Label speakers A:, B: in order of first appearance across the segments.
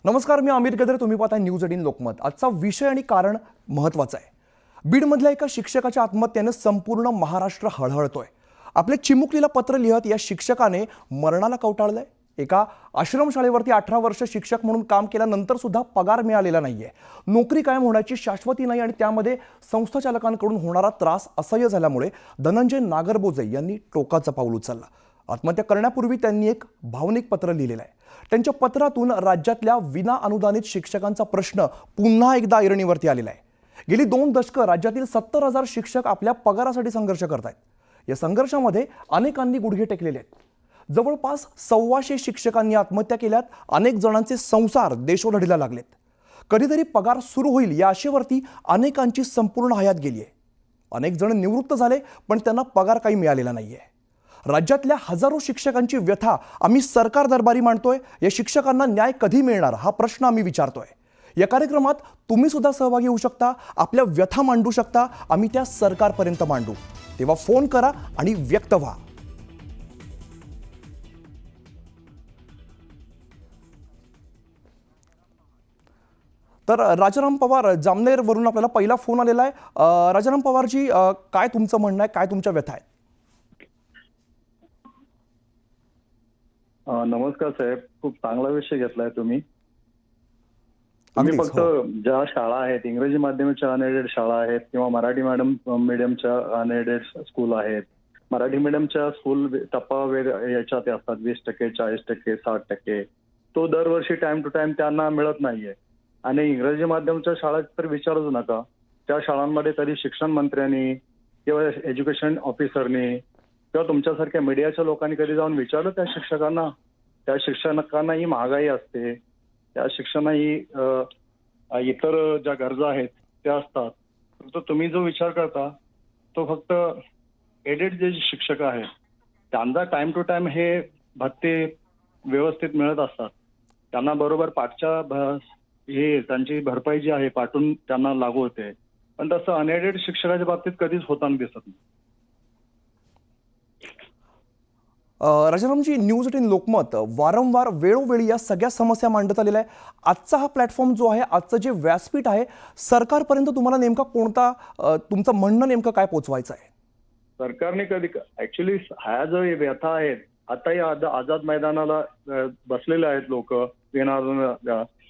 A: नमस्कार, मी अमित गदर. तुम्ही पाहताय न्यूज 18 लोकमत. आजचा विषय आणि कारण महत्त्वाचा आहे. बीडमधल्या एका शिक्षकाच्या आत्महत्येनं संपूर्ण महाराष्ट्र हळहळतोय. आपल्या चिमुकलीला पत्र लिहत या शिक्षकाने मरणाला कवटाळलंय. एका आश्रमशाळेवरती 18 वर्ष शिक्षक म्हणून काम केल्यानंतर सुद्धा पगार मिळालेला नाहीये. नोकरी कायम होण्याची शाश्वती नाही आणि त्यामध्ये संस्थाचालकांकडून होणारा त्रास असह्य झाल्यामुळे धनंजय नागरबोजे यांनी टोकाचं पाऊल उचललं. आत्महत्या करण्यापूर्वी त्यांनी एक भावनिक पत्र लिहिलेलं आहे. त्यांच्या पत्रातून राज्यातल्या विना अनुदानित शिक्षकांचा प्रश्न पुन्हा एकदा ऐरणीवरती आलेला आहे. गेली 2 दशकं राज्यातील 70,000 शिक्षक आपल्या पगारासाठी संघर्ष करतायत. या संघर्षामध्ये अनेकांनी गुडघे टेकलेले आहेत. जवळपास 125 शिक्षकांनी आत्महत्या केल्यात. अनेक जणांचे संसार देशोधडीला लागलेत. कधीतरी पगार सुरू होईल या आशेवरती अनेकांची संपूर्ण हयात गेली आहे. अनेक जण निवृत्त झाले, पण त्यांना पगार काही मिळालेला नाहीये. राज्यातल्या हजारो शिक्षकांची व्यथा आम्ही सरकार दरबारी मांडतोय. या शिक्षकांना न्याय कधी मिळणार हा प्रश्न आम्ही विचारतोय. या कार्यक्रमात तुम्ही सुद्धा सहभागी होऊ शकता, आपल्या व्यथा मांडू शकता. आम्ही त्या सरकारपर्यंत मांडू. तेव्हा फोन करा आणि व्यक्त व्हा. तर राजाराम पवार जामनेरवरून आपल्याला पहिला फोन आलेला आहे. राजाराम पवारजी, काय तुमचं म्हणणं आहे, काय तुमच्या व्यथा आहेत?
B: नमस्कार साहेब, खूप चांगला विषय घेतलाय तुम्ही. फक्त ज्या शाळा आहेत, इंग्रजी माध्यमाच्या अनएडेड शाळा आहेत किंवा मराठी मीडियमच्या अनएडेड स्कूल आहेत, मराठी मीडियमच्या स्कूल टप्पा याच्यात असतात 20%, 40%, 60%. तो दरवर्षी टाइम टू टाइम त्यांना मिळत नाहीये. आणि इंग्रजी माध्यमच्या शाळा तर विचारूच नका. त्या शाळांमध्ये तरी शिक्षण मंत्र्यांनी किंवा एज्युकेशन ऑफिसरनी किंवा तुमच्यासारख्या मीडियाच्या लोकांनी कधी जाऊन विचारलं त्या शिक्षकांना? त्या शिक्षकांना ही महागाई असते, त्या शिक्षकांना ही इतर ज्या गरजा आहेत त्या असतात. फक्त तुम्ही जो विचार करता तो फक्त एडेड जे शिक्षक आहेत त्यांना टाइम टू टाइम हे भत्ते व्यवस्थित मिळत असतात. त्यांना बरोबर पाठच्या हे त्यांची भरपाई जी आहे पाठून त्यांना लागू होते. पण तसं अनएडेड शिक्षकाच्या बाबतीत कधीच होताना दिसत नाही.
A: राजारामजी, न्यूज 18 लोकमत वारंवार वेळोवेळी या सगळ्या समस्या मांडत आलेल्या आहे. आजचा हा प्लॅटफॉर्म जो आहे, आजचं जे व्यासपीठ आहे, सरकारपर्यंत तुम्हाला नेमका कोणता तुमचं म्हणणं नेमकं काय पोहोचवायचं आहे?
B: सरकारने कधी ऍक्च्युली ह्या जो व्यथा आहेत, आताही आझाद मैदानाला बसलेले आहेत लोक विना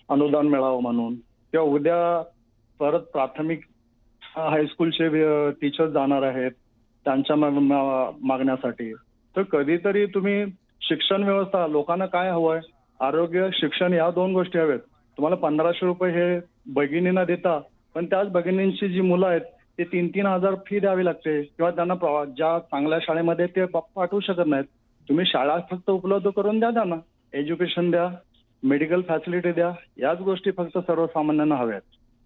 B: अनुदान मिळावं म्हणून, किंवा उद्या परत प्राथमिक हायस्कूलचे टीचर्स जाणार आहेत त्यांच्या मागण्यासाठी. तर कधीतरी तुम्ही शिक्षण व्यवस्था, लोकांना काय हवंय, आरोग्य, शिक्षण, या 2 गोष्टी हव्यात. तुम्हाला 1500 रुपये हे भगिनींना देता, पण त्याच भगिनींची जी मुलं आहेत ते 3-3 हजार फी द्यावी लागते किंवा त्यांना ज्या चांगल्या शाळेमध्ये ते पाठवू शकत नाहीत. तुम्ही शाळा फक्त उपलब्ध करून द्या, त्यांना एज्युकेशन द्या, मेडिकल फॅसिलिटी द्या. याच गोष्टी फक्त सर्वसामान्यांना हव्यात.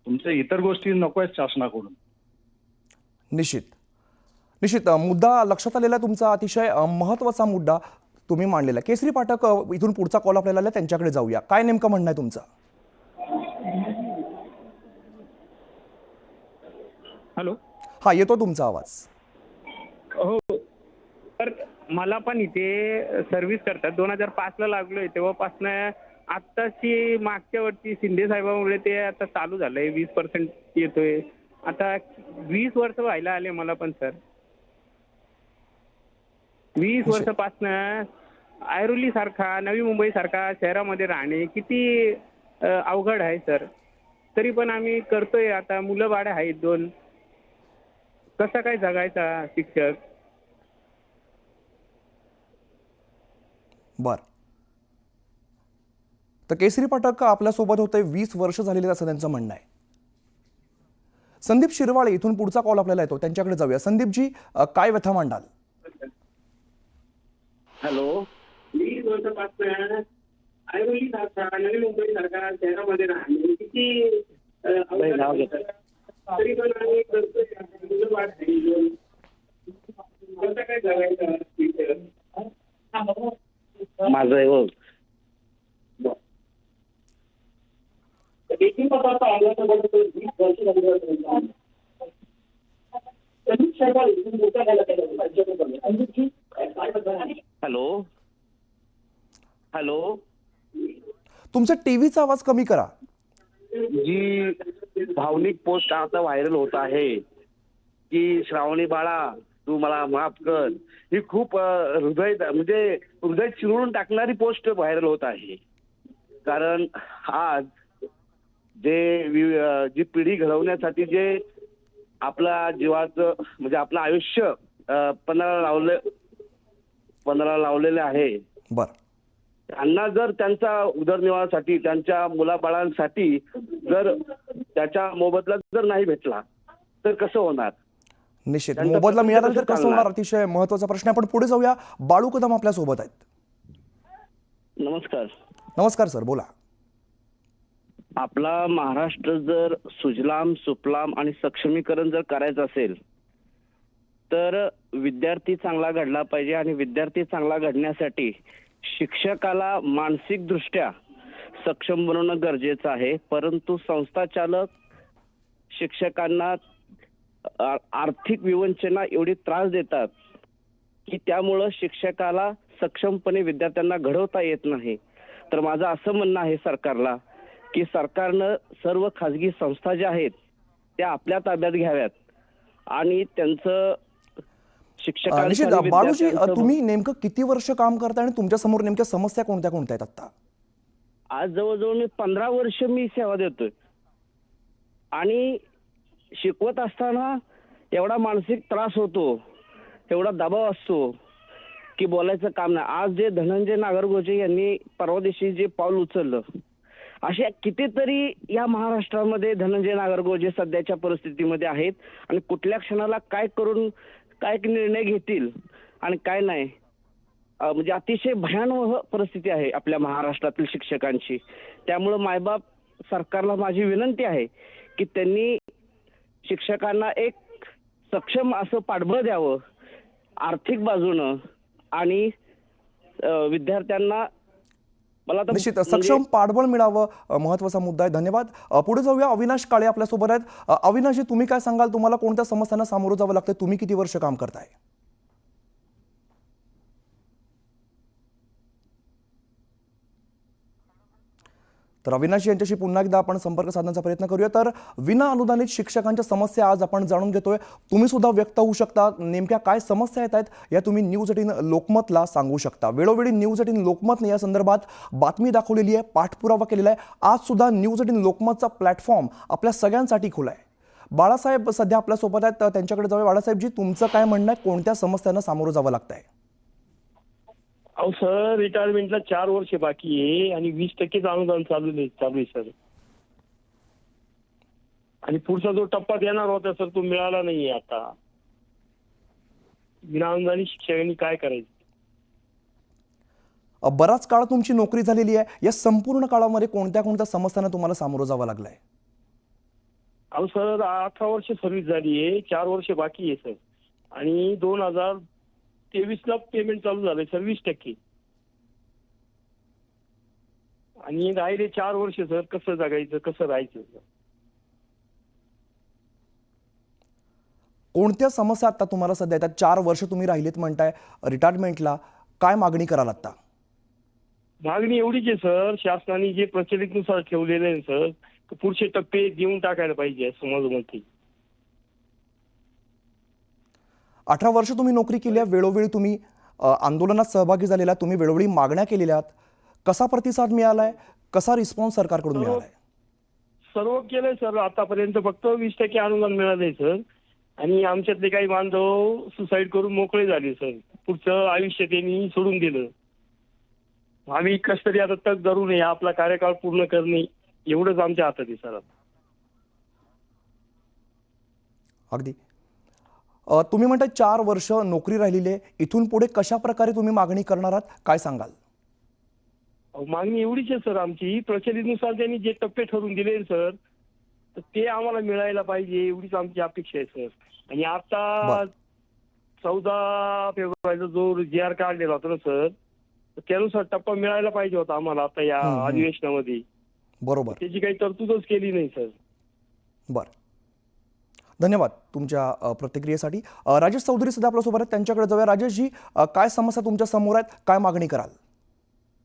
B: तुमच्या इतर गोष्टी नको आहेत शासनाकडून.
A: निश्चित मुद्दा लक्षात आलेला, तुमचा अतिशय महत्त्वाचा मुद्दा तुम्ही मांडलेला. केसरी पाठक इथून पुढचा कॉल आपल्याला आला, त्यांच्याकडे जाऊया. काय नेमकं म्हणणं आहे तुमचं?
C: हॅलो.
A: हा, येतो तुमचा आवाज.
C: हो, तर मला पण इथे सर्व्हिस करतात. 2005ला लागलोय, तेव्हापासून आत्ताची मागच्या वर्षी शिंदे साहेबांमुळे ते आता चालू झालंय. 20% येतोय. आता 20 वर्ष व्हायला आले मला पण सर. 20 वर्षापासून ऐरोली सारखा, नवी मुंबई सारखा शहरामध्ये राहणे किती अवघड आहे सर. तरी पण आम्ही करतोय. आता मुलं बाळ आहेत 2. कसा काय जगायचा शिक्षक?
A: बर, तर केसरी पाठक आपल्यासोबत होते. 20 वर्ष झालेले असं त्यांचं म्हणणं आहे. संदीप शिरवाळे इथून पुढचा कॉल आपल्याला येतो, त्यांच्याकडे जाऊया. संदीपजी, काय व्यथा मांडाल?
C: हॅलो. 20 वर्षापासून ऐरोली सारखा, नवी मुंबई सारखा शहरामध्ये राहणे किती तरी पण आम्ही करतोय. मुलं बाळ आहेत. कसं काय जगायचं?
D: माझं आहे हो. हॅलो.
A: तुमचा टीव्हीचा आवाज कमी करा.
D: जी भावनिक पोस्ट आता व्हायरल होत आहे की श्रावणी बाळा तू मला माफ कर, ही खूप हृदय चिरून टाकणारी पोस्ट व्हायरल होत आहे. कारण आज जी पिढी घडवण्यासाठी जे आपल्या जीवाचं म्हणजे आपलं आयुष्य पणाला लावलेले आहे,
A: बरं,
D: त्यांना जर त्यांचा उदरनिर्वाहासाठी त्यांच्या मुलाबाळांसाठी जर त्याच्या मोबदला जर नाही भेटला तर कसं होणार?
A: निश्चित
D: त्यांचं
A: मोबदला
D: प्रपंच
A: मिळाला तर
D: कसं
A: कसं
D: चालणार?
A: होणार, अतिशय महत्वाचा प्रश्न आहे. आपण पुढे जाऊया. बाळू कदम आपल्या सोबत आहेत.
D: नमस्कार.
A: नमस्कार सर, बोला.
D: आपला महाराष्ट्र जर सुजलाम सुफलाम आणि सक्षमीकरण जर करायचं असेल तर विद्यार्थी चांगला घडला पाहिजे आणि विद्यार्थी चांगला घडण्यासाठी शिक्षकाला मानसिकदृष्ट्या सक्षम बनवणं गरजेचं आहे. परंतु संस्थाचालक शिक्षकांना आर्थिक विवंचना एवढी त्रास देतात की त्यामुळं शिक्षकाला सक्षमपणे विद्यार्थ्यांना घडवता येत नाही. तर माझं असं म्हणणं आहे सरकारला की सरकारनं सर्व खाजगी संस्था ज्या आहेत त्या आपल्या ताब्यात घ्याव्यात आणि त्यांचं
A: निश्चित बाळूजी, तुम्ही नेमकं किती वर्ष काम करता आणि तुमच्या समोर नेमक्या समस्या कोणत्या कोणत्या आहेत आता?
D: आज जवळजवळ मी 15 वर्ष मी सेवा देतोय आणि शिकवत असताना एवढा मानसिक त्रास होतो, एवढा दबाव असतो की बोलायचं काम नाही. आज जे धनंजय नागरगोजे यांनी परवा दिवशी जे पाऊल उचललं, अशा कितीतरी या महाराष्ट्रामध्ये धनंजय नागरगोजे सध्याच्या परिस्थितीमध्ये आहेत आणि कुठल्या क्षणाला काय करून काय निर्णय घेतील आणि काय नाही, म्हणजे अतिशय भयानक परिस्थिती आहे आपल्या महाराष्ट्रातील शिक्षकांची. त्यामुळे मायबाप सरकारला माझी विनंती आहे की त्यांनी शिक्षकांना एक सक्षम असं पाठबळ द्यावं आर्थिक बाजूनं आणि विद्यार्थ्यांना मला तर
A: निश्चित सक्षम पाठबळ मिळावं, महत्वाचा मुद्दा आहे. धन्यवाद. पुढे जाऊया. अविनाश काळे आपल्या सोबत आहेत. अविनाशजी, तुम्ही काय सांगाल? तुम्हाला कोणत्या समस्यांना सामोरं जावं लागतं? तुम्ही किती वर्ष काम करताय? तर अविनाश यांच्याशी पुन्हा एकदा आपण संपर्क साधण्याचा प्रयत्न करूया. तर विना अनुदानित शिक्षकांच्या समस्या आज आपण जाणून घेतोय. तुम्ही सुद्धा व्यक्त होऊ शकता. नेमक्या काय समस्या येत आहेत या तुम्ही न्यूज 18 लोकमतला सांगू शकता. वेळोवेळी न्यूज 18 लोकमतने या संदर्भात बातमी दाखवलेली आहे, पाठपुरावा केलेला आहे. आज सुद्धा न्यूज 18 लोकमतचा प्लॅटफॉर्म आपल्या सगळ्यांसाठी खुला आहे. बाळासाहेब सध्या आपल्या सोबत आहेत, त्यांच्याकडे जाऊया. बाळासाहेबजी, तुमचं काय म्हणणं आहे? कोणत्या समस्यांना सामोरं जावं लागतंय?
E: अहो सर, रिटायरमेंटला 4 वर्ष बाकी आहे आणि 20% अनुदान चालू आहे सर. आणि पुढचा जो टप्पा देणार होता सर तो मिळाला नाहीये. आता विना अनुदानी शिक्षकांनी काय करायचं?
A: बराच काळ तुमची नोकरी झालेली आहे. या संपूर्ण काळामध्ये कोणत्या कोणत्या समस्यांना तुम्हाला सामोरं जावं लागलंय?
E: अहो सर, 18 वर्ष सर्व्हिस झाली आहे, 4 वर्ष बाकी आहे सर. आणि 2023ला पेमेंट चालू झालंय सर 20%. आणि राहिले 4 वर्ष सर. कसं जगायचं, कसं राहायचं सर?
A: कोणत्या समस्या आता तुम्हाला सध्या येतात? 4 वर्ष तुम्ही राहिलेत म्हणताय रिटायरमेंटला. काय मागणी कराल आता?
E: मागणी एवढीच आहे सर, शासनाने जे प्रचलितनुसार ठेवलेले आहे सर, पुढचे टप्पे देऊन टाकायला पाहिजे समाजामध्ये.
A: 18 वर्ष तुम्ही नोकरी केली आहे. वेळोवेळी तुम्ही आंदोलनात सहभागी झालेला, तुम्ही वेळोवेळी मागण्या केलेल्या आहेत. कसा प्रतिसाद मिळालाय? कसा रिस्पॉन्स सरकारकडून मिळालाय?
E: सर्व केलंय सर. आतापर्यंत फक्त 20% अनुदान मिळालंय सर. आणि आमच्यातले काही बांधव सुसाईड करून मोकळे झाले सर. पुढचं आयुष्य त्यांनी सोडून दिलं. आम्ही कस तरी आता तग धरू नये, आपला कार्यकाळ पूर्ण करणे एवढंच आमच्या हातात आहे सर.
A: अगदी. तुम्ही म्हणताय 4 वर्ष नोकरी राहिलेली आहे. इथून पुढे कशा प्रकारे तुम्ही मागणी करणार आहात? काय सांगाल?
E: मागणी एवढीच आहे सर आमची. प्रचलितनुसार त्यांनी जे टप्पे ठरवून दिले सर, तर ते आम्हाला मिळायला पाहिजे एवढीच आमची अपेक्षा आहे सर. आणि आता 14 फेब्रुवारीचा जो GR काढलेला होता ना सर, त्यानुसार टप्पा मिळायला पाहिजे होता आम्हाला आता या अधिवेशनामध्ये.
A: बरोबर.
E: त्याची काही तरतूदच केली नाही सर.
A: बरं, धन्यवाद तुमच्या प्रतिक्रियेसाठी. राजेश चौधरी सध्या आपल्यासोबत आहेत, त्यांच्याकडे जाऊया. राजेशजी, काय समस्या तुमच्या समोर आहेत? काय मागणी कराल?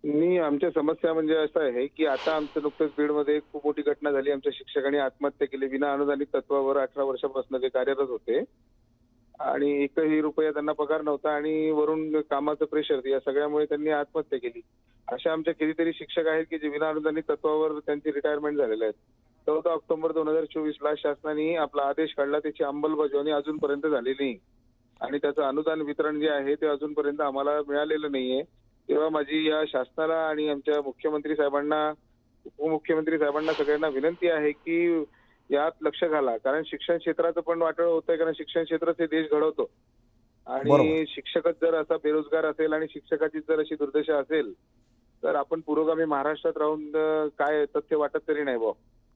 F: आमच्या समस्या म्हणजे असं आहे की आता आमचं नुकतंच बीडमध्ये एक खूप मोठी घटना झाली. आमच्या शिक्षकांनी आत्महत्या केली. विना अनुदानित तत्वावर 18 वर्षापासून ते कार्यरत होते आणि एकही रुपया त्यांना पगार नव्हता आणि वरून कामाचं प्रेशर या सगळ्यामुळे त्यांनी आत्महत्या केली. अशा आमच्या कितीतरी शिक्षक आहेत की जे विना अनुदानित तत्वावर त्यांची रिटायरमेंट झालेले आहेत. 14 ऑक्टोबर 2024ला शासनाने आपला आदेश काढला. त्याची अंमलबजावणी अजूनपर्यंत झाली नाही आणि त्याचं अनुदान वितरण जे आहे ते अजूनपर्यंत आम्हाला मिळालेलं नाहीये. तेव्हा माझी या शासनाला आणि आमच्या मुख्यमंत्री साहेबांना, उपमुख्यमंत्री साहेबांना सगळ्यांना विनंती आहे की यात लक्ष घाला. कारण शिक्षण क्षेत्राचं पण वाटोळं होतंय. कारण शिक्षण क्षेत्रच हे देश घडवतो
A: बरोबर.
F: आणि शिक्षकच जर असा बेरोजगार असेल आणि शिक्षकाचीच जर अशी दुर्दशा असेल तर आपण पुरोगामी महाराष्ट्रात राहून काय तथ्य वाटत तरी नाही भाऊ.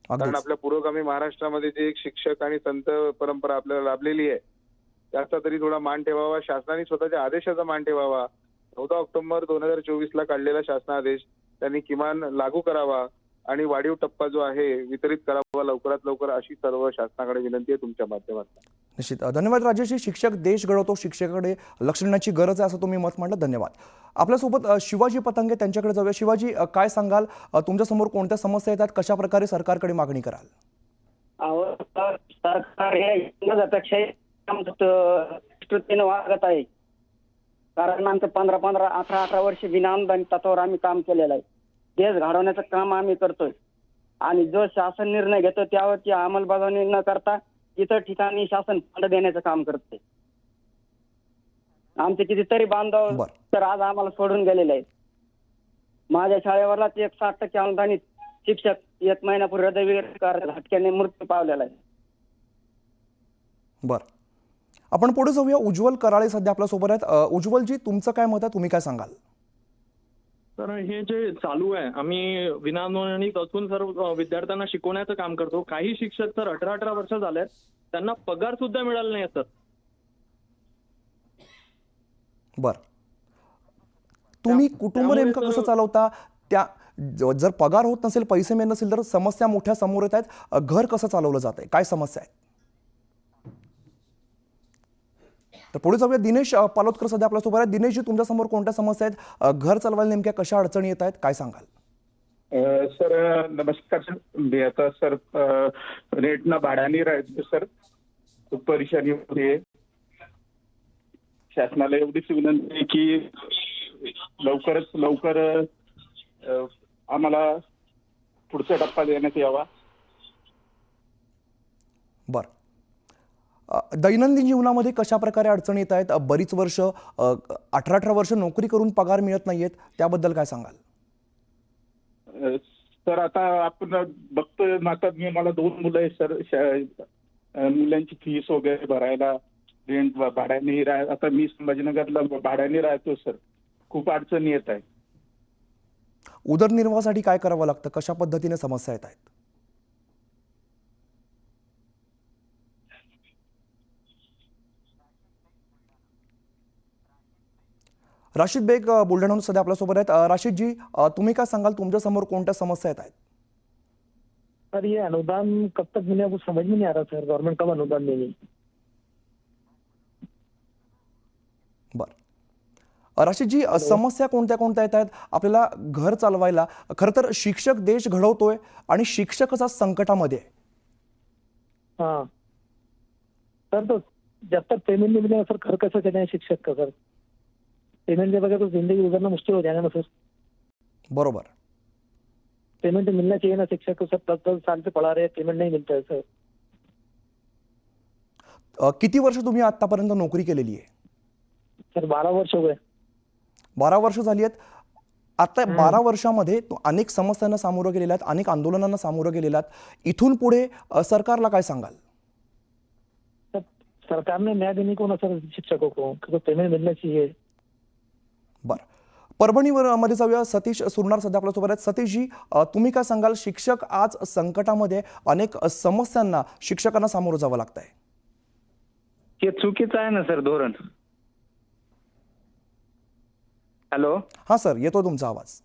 F: कारण
A: अगदीच.
F: आपल्या पुरोगामी महाराष्ट्रामध्ये जे एक शिक्षक आणि संत परंपरा आपल्याला लाभलेली आहे त्याचा तरी थोडा मान ठेवावा. शासनाने स्वतःच्या आदेशाचा मान ठेवावा. 14 ऑक्टोबर 2024ला काढलेला शासनादेश त्यांनी किमान लागू करावा आणि वाढीव टप्पा जो आहे वितरित करावा लवकरात लवकर, अशी सर्व शासनाकडे विनंती आहे तुमच्या माध्यमातून.
A: निश्चित. धन्यवाद राजेशजी. शिक्षक देश घडवतो, शिक्षकाकडे लक्ष देण्याची गरज आहे असं तुम्ही मत मांडलं. धन्यवाद. आपल्यासोबत शिवाजी पतंगे त्यांच्याकडे जाऊया. शिवाजी, काय सांगाल? तुमच्यासमोर कोणत्या समस्या येतात? कशा प्रकारे सरकारकडे मागणी कराल?
D: सरकार हे अपेक्षा वागत आहे. कारण आमचं 15-15, 18-18 वर्ष विना अनुदानित तत्वावर आम्ही काम केलेलं आहे. देश घडवण्याचं काम आम्ही करतोय आणि जो शासन निर्णय घेतो त्यावरती अंमलबजावणी न करता इतर ठिकाणी शासन फंड देण्याचं काम करते. आमचे कितीतरी बांधव
A: बरं.
D: तर आज आम्हाला सोडून गेलेले आहेत. माझ्या शाळेवरलाच एक 60% अनुदानित शिक्षक 1 महिन्यापूर्वी हृदयविकार झटक्याने मृत्यू पावलेला आहे.
A: बरं, आपण पुढे जाऊया. उज्ज्वल कराळे सध्या आपल्यासोबत आहेत. उज्ज्वलजी, तुमचं काय मत आहे? तुम्ही काय सांगाल?
G: तर हे जे चालू आहे, आम्ही विनाअनुदानित असून सर्व विद्यार्थ्यांना शिकवण्याचं काम करतो. काही शिक्षक तर 18-18 वर्ष झालेत, त्यांना पगार सुद्धा मिळाला नाही सर.
A: बरं, तुम्ही कुटुंब नेमकं कसं चालवता? त्या जर पगार होत नसेल, पैसे मिळत नसेल तर समस्या मोठ्या समोर येत आहेत. घर कसं चालवलं जात आहे? काय समस्या आहेत? तर पुढे जाऊया. दिनेश पालोदकर सध्या आपल्यासोबत आहेत. दिनेशजी, तुमच्यासमोर कोणत्या समस्या आहेत? घर चालवायला नेमक्या कशा अडचणी येत आहेत? काय सांगाल?
H: सर नमस्कार सर. मी आता सर रेटना भाड्याने राहायचं सर. खूप परेशानी होते. शासनाला एवढीच विनंती आहे की लवकरच लवकर आम्हाला पुढचा टप्पा देण्यात यावा.
A: बरं, दैनंदिन जीवनामध्ये कशा प्रकारे अडचणी येत आहेत? बरीच वर्ष 18-18 वर्ष नोकरी करून पगार मिळत नाहीयेत, त्याबद्दल काय सांगाल?
H: सर आता आपण बघतोय आता मला 2 मुलं आहेत सर. मुलांची फीस वगैरे भरायला रेंट भाड्याने आता मी संभाजीनगरला भाड्याने राहतो सर. खूप अडचणी येत आहे.
A: उदरनिर्वाहासाठी काय करावं लागतं? कशा पद्धतीने समस्या येत आहेत? राशिद बेग बुलढाण्याहून सध्या आपल्यासोबत आहेत. राशिदजी, तुम्ही काय सांगाल? तुमच्या समोर कोणत्या समस्या येत आहेत?
E: सर ये अनुदान कब तक मिलेगा कुछ समझ में नहीं आ रहा सर. गवर्नमेंट कब अनुदान देगी?
A: बरं, राशिदजी, समस्या कोणत्या कोणत्या येत आहेत आपल्याला घर चालवायला? खरं तर शिक्षक देश घडवतोय आणि शिक्षकच आज संकटामध्ये आहे.
E: हाँ सर, तो जब तक पेमेंट नहीं मिलेगा सर घर कैसे चलेगा शिक्षक का सर? पेमेंट के बगैर तो जिंदगी गुजरना मुश्किल हो जाएगा ना सर.
A: बरोबर.
E: पेमेंट मिलना चाहिए ना शिक्षक को. सर 10-10 साल से पढ़ा रहे हैं, पेमेंट नहीं मिलता है सर.
A: किती वर्ष तुम्ही आतापर्यंत नोकरी केलेली आहे?
E: सर 12 वर्ष हो गए.
A: 12 वर्ष झाली आहेत. आता 12 वर्षामध्ये अनेक समस्यांना सामोरं गेलेल्या आहेत, अनेक आंदोलनांना सामोरं गेलेल्या आहेत. इथून पुढे सरकारला काय सांगाल?
E: सर सरकार ने न्याय देने को ना सर शिक्षकों को, क्योंकि पेमेंट मिलना चाहिए.
A: बरं, परभणीमध्ये जाऊया. सतीश सुरनार सध्या आपल्यासोबत आहेत. सतीशजी, तुम्ही काय सांगाल? शिक्षक आज संकटामध्ये, अनेक समस्यांना शिक्षकांना सामोरं जावं लागत आहे.
C: हे चुकीचं आहे ना सर धोरण. हॅलो.
A: हां सर, येतो तुमचा आवाज.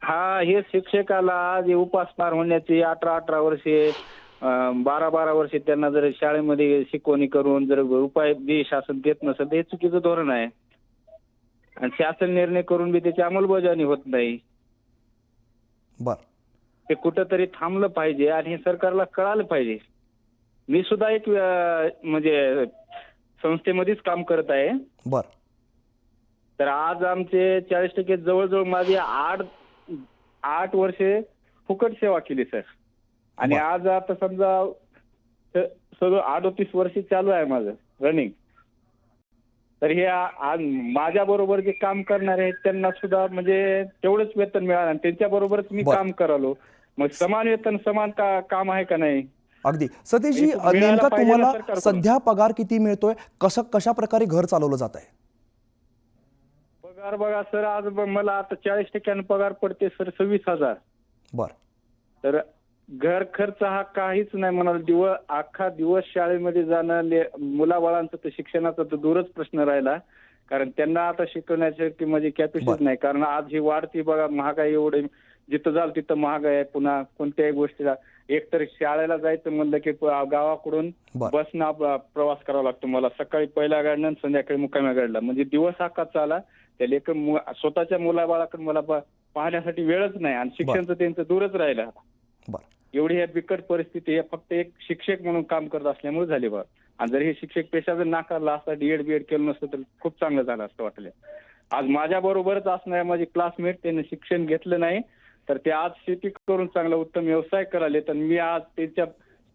C: हा, हे शिक्षकाला आज उपासमार होण्याची 18-18 वर्षे 12-12 वर्षे त्यांना जर शाळेमध्ये शिकवणी करून जर रुपये शासन देत नसेल, हे चुकीचं धोरण आहे.
I: आणि शासन निर्णय करून बी त्याची अंमलबजावणी होत नाही.
A: बर
I: ते कुठंतरी थांबलं पाहिजे आणि हे सरकारला कळालं पाहिजे. मी सुद्धा एक म्हणजे संस्थेमध्येच काम करत आहे.
A: बर
I: तर आज आमचे 40% जवळजवळ माझी 8 वर्षे फुकट सेवा केली सर. आणि
A: बर.
I: आज आता समजा सगळं 38 वर्ष चालू आहे माझं रनिंग. तर हे आज माझ्या बरोबर जे काम करणारे आहेत त्यांना सुद्धा म्हणजे तेवढंच वेतन मिळालं आणि त्यांच्या बरोबरच मी
A: बर.
I: काम करालो. मग समान वेतन समान काम आहे का नाही?
A: अगदी सतीशजी,
I: हे मिळायला
A: नेमका
I: पाहिजे ना
A: तुम्हाला
I: सरकारकडून.
A: सध्या पगार किती मिळतोय, कशा प्रकारे घर चालवलं जात आहे?
I: पगार बघा सर, आज मला आता 40% पगार पडते सर 26,000.
A: बर
I: तर घर खर्च हा काहीच नाही म्हणाल. अख्खा दिवस शाळेमध्ये जाणं, मुलाबाळांचं तर शिक्षणाचा तर दूरच प्रश्न राहिला. कारण त्यांना आता शिकवण्याची म्हणजे कॅपॅसिटी
A: बरं.
I: नाही. कारण आज ही वाढती बघा महागाई एवढी, जिथं जाल तिथं महागाई आहे. पुन्हा कोणत्याही गोष्टीला एकतर शाळेला जायचं म्हणलं की गावाकडून
A: बरं.
I: बसनं प्रवास करावा लागतो मला. सकाळी पहिल्या गाडीनं संध्याकाळी मुक्काम्या गाडीला. म्हणजे दिवस अख्खा चाला त्या लेकर स्वतःच्या मुलाबाळाकडे मला पाहण्यासाठी वेळच नाही आणि शिक्षणचं त्यांचं दूरच राहिलं.
A: बर
I: एवढी ह्या बिकट परिस्थिती हे फक्त एक शिक्षक म्हणून काम करत असल्यामुळे झाली बघा. आणि जर हे शिक्षक पेशा जर नाकारला असता, डीएड बीएड केलं नसतं तर खूप चांगलं झालं असतं वाटलं. आज माझ्या बरोबरच असणारे माझे क्लासमेट त्यांनी शिक्षण घेतलं नाही तर ते आज शेती करून चांगला उत्तम व्यवसाय कराले. तर मी आज त्यांच्या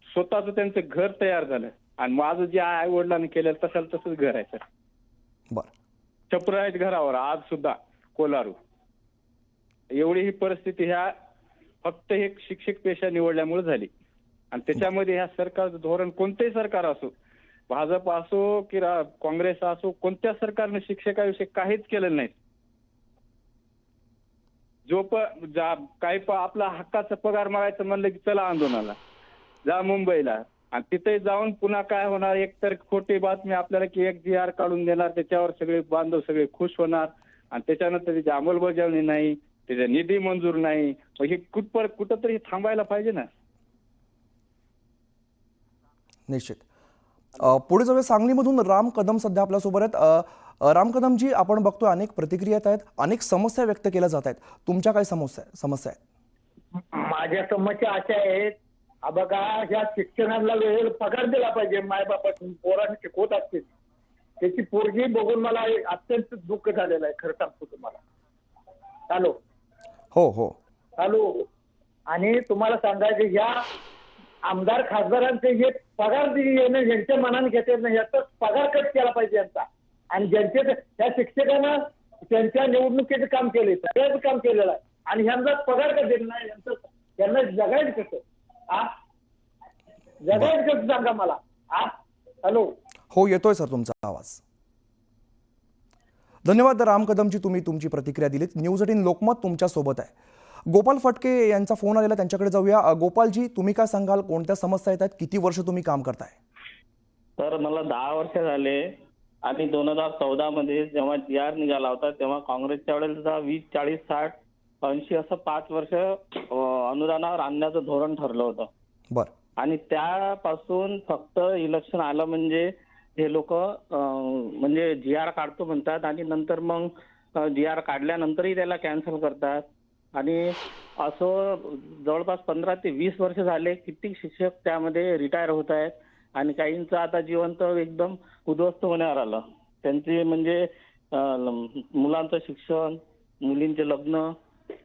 I: स्वतःच त्यांचं घर तयार झालं आणि माझं जे आई वडिलांनी केलेलं तसंच घर आहे सर.
A: बर
I: छप्र आहेत घरावर आज सुद्धा कोलारू. एवढी ही परिस्थिती ह्या फक्त हे शिक्षक पेशा निवडल्यामुळे झाली. आणि त्याच्यामध्ये ह्या सरकारचं धोरण कोणतेही सरकार असो, भाजप असो की काँग्रेस असो, कोणत्या सरकारने शिक्षकाविषयी काहीच केलेलं नाही. काही आपला हक्काचा पगार मागायचं म्हणलं की चला आंदोलनाला जा मुंबईला. आणि तिथे जाऊन पुन्हा काय होणार, एकतर खोटी बातमी आपल्याला की एक GR काढून देणार, त्याच्यावर सगळे बांधव सगळे खुश होणार आणि त्याच्यानंतर त्याची अंमलबजावणी नाही, त्याचा निधी मंजूर नाही. हे कुठंतरी थांबायला पाहिजे ना.
A: निश्चित. पुढे जाऊया. सांगलीमधून राम कदम सध्या आपल्यासोबत आहेत. राम कदमजी, आपण बघतोय अनेक प्रतिक्रिया येत आहेत, अनेक समस्या व्यक्त केल्या जात आहेत. तुमच्या काय समस्या आहेत?
J: माझ्या समस्या अशा आहेत, बघा ह्या शिक्षणाला वेळेला पगार दिला पाहिजे. मायबापासून पोरांनी शिकवत असतील त्याची पोरगी बघून मला अत्यंत दुःख झालेलं आहे, खरं सांगतो तुम्हाला. हॅलो
A: हो
J: हॅलो. आणि तुम्हाला सांगायचं, ह्या आमदार खासदारांचे जे पगार येणं यांच्या मनाने घेते नाही, याचा पगार कट केला पाहिजे यांचा. आणि ज्यांचे त्या शिक्षकांना त्यांच्या निवडणुकीचं काम केले, सगळ्याच काम केलेलं आहे आणि ह्यांचा पगार का देत नाही, यांना जगायचं कसं? जगायचं कसं सांगा मला. हॅलो.
A: हो, येतोय सर तुमचा आवाज. धन्यवाद राम कदमजी, तुम्ही तुमची प्रतिक्रिया दिलीत. न्यूज 18 लोकमत तुमच्या सोबत आहे. गोपाल फटके यांचा फोन आलेला, त्यांच्याकडे जाऊया. गोपालजी, तुम्ही काय सांगाल, कोणत्या समस्या येतात, किती वर्ष तुम्ही काम करताय?
K: तर मला 10 वर्ष झाले आणि 2014 मध्ये जेव्हा GR निघाला होता तेव्हा काँग्रेसच्या वेळेला 20, 40, 60, 80 असं 5 वर्ष अनुदानावर आणण्याचं धोरण ठरलं होतं.
A: बर.
K: आणि त्यापासून फक्त इलेक्शन आलं म्हणजे हे लोक म्हणजे GR काढतो म्हणतात आणि नंतर मग GR काढल्यानंतरही त्याला कॅन्सल करतात. आणि असं जवळपास 15 ते 20 वर्ष झाले. कित्येक शिक्षक त्यामध्ये रिटायर होत आहेत आणि काहींचं आता जीवन तर एकदम उद्ध्वस्त होण्यावर आलं. त्यांचे म्हणजे मुलांचं शिक्षण, मुलींचे लग्न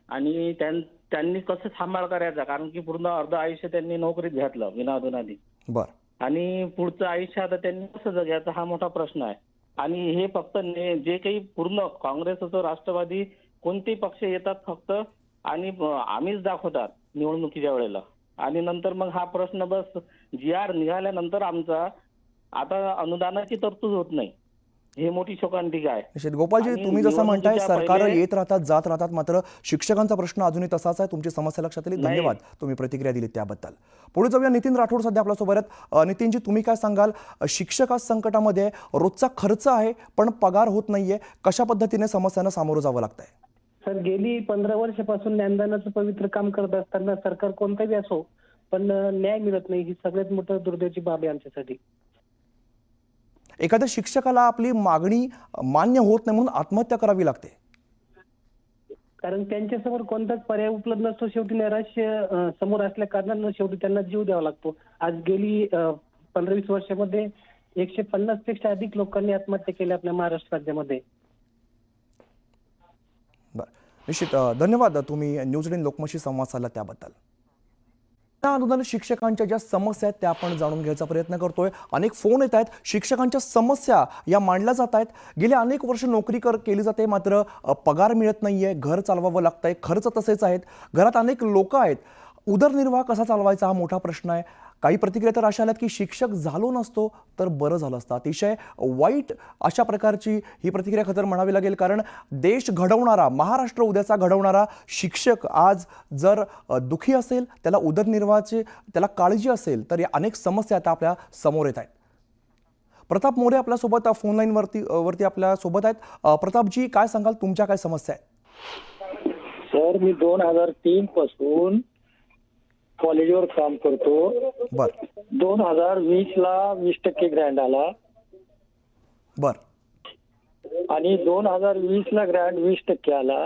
K: आणि त्यांनी कसं सांभाळ करायचा, कारण की पूर्ण अर्ध आयुष्य त्यांनी नोकरीत घातलं विनाअनुदानी.
A: बर.
K: आणि पुढचं आयुष्य आता त्यांनी कसं जगायचं हा मोठा प्रश्न आहे. आणि हे फक्त जे काही पूर्ण काँग्रेस असो, राष्ट्रवादी, कोणतेही पक्ष येतात फक्त आणि आम्हीच दाखवतात निवडणुकीच्या वेळेला. आणि नंतर मग हा प्रश्न बस GR निघाल्यानंतर आमचा आता अनुदानाची तरतूद होत नाही. हे मोठी शोकांतिका आहे.
A: निश्चित. गोपालजी,
K: आणि
A: तुम्ही जसं म्हणताय
K: निवडणुकीच्या
A: सरकार
K: पहिले-
A: येत राहतात, जात राहतात, मात्र शिक्षकांचा प्रश्न अजूनही तसाच आहे. तुमची समस्या लक्षात आली.
K: नाही.
A: धन्यवाद, तुम्ही प्रतिक्रिया दिलीत त्याबद्दल. पुढे जाऊया. नितीन राठोड सध्या आपल्यासोबत आहेत. नितीनजी, तुम्ही काय सांगाल, शिक्षक आज संकटामध्ये आहे, रोजचा खर्च आहे पण पगार होत नाहीये, कशा पद्धतीने समस्यांना सामोरं जावं लागतंय?
L: सर, गेली 15 वर्षापासून ज्ञानदानाचं पवित्र काम करत असताना सरकार कोणताही असो पण न्याय मिळत नाही, ही सगळ्यात मोठं दुर्दैवाची बाब आहे आमच्यासाठी.
A: एखाद्या शिक्षकाला आपली मागणी मान्य होत नाही म्हणून आत्महत्या करावी लागते?
L: कारण त्यांच्यासमोर कोणताच पर्याय उपलब्ध नसतो. शेवटी नैराश्य समोर असल्या कारणानं शेवटी त्यांना जीव द्यावा लागतो. आज गेली 15-20 वर्षामध्ये 150 पेक्षा अधिक लोकांनी आत्महत्या केल्या आपल्या महाराष्ट्र राज्यामध्ये.
A: बरं, निश्चित धन्यवाद. तुम्ही न्यूज 18 लोकमतशी संवाद साधला त्याबद्दल. या आंदोलनात शिक्षकांच्या ज्या समस्या आहेत त्या आपण जाणून घ्यायचा प्रयत्न करतोय. अनेक फोन येत आहेत, शिक्षकांच्या समस्या या मांडल्या जात आहेत. गेले अनेक वर्ष नोकरी केली जाते, मात्र पगार मिळत नाहीये, घर चालवावं लागतंय, खर्च तसेच आहेत, घरात अनेक लोक आहेत. उदरनिर्वाह कसा चालवायचा हा मोठा प्रश्न आहे. काही प्रतिक्रिया तर अशा आल्यात की शिक्षक झालो नसतो तर बरं झालं असतं. अतिशय वाईट अशा प्रकारची ही प्रतिक्रिया खतर म्हणावी लागेल, कारण देश घडवणारा, महाराष्ट्र उद्याचा घडवणारा शिक्षक आज जर दुखी असेल, त्याला उदरनिर्वाहाची त्याला काळजी असेल, तर या अनेक समस्या आता आपल्या समोर येत आहेत. प्रताप मोरे आपल्यासोबत फोन लाईन वरती आपल्या सोबत आहेत. प्रतापजी, काय सांगाल, तुमच्या काय समस्या आहेत?
J: सर, मी 2003 पासून कॉलेजवर काम करतो.
A: बर
J: 2020 ला 20% ग्रँड आला
A: बर
J: आणि 2020 ला ग्रँड 20% आला.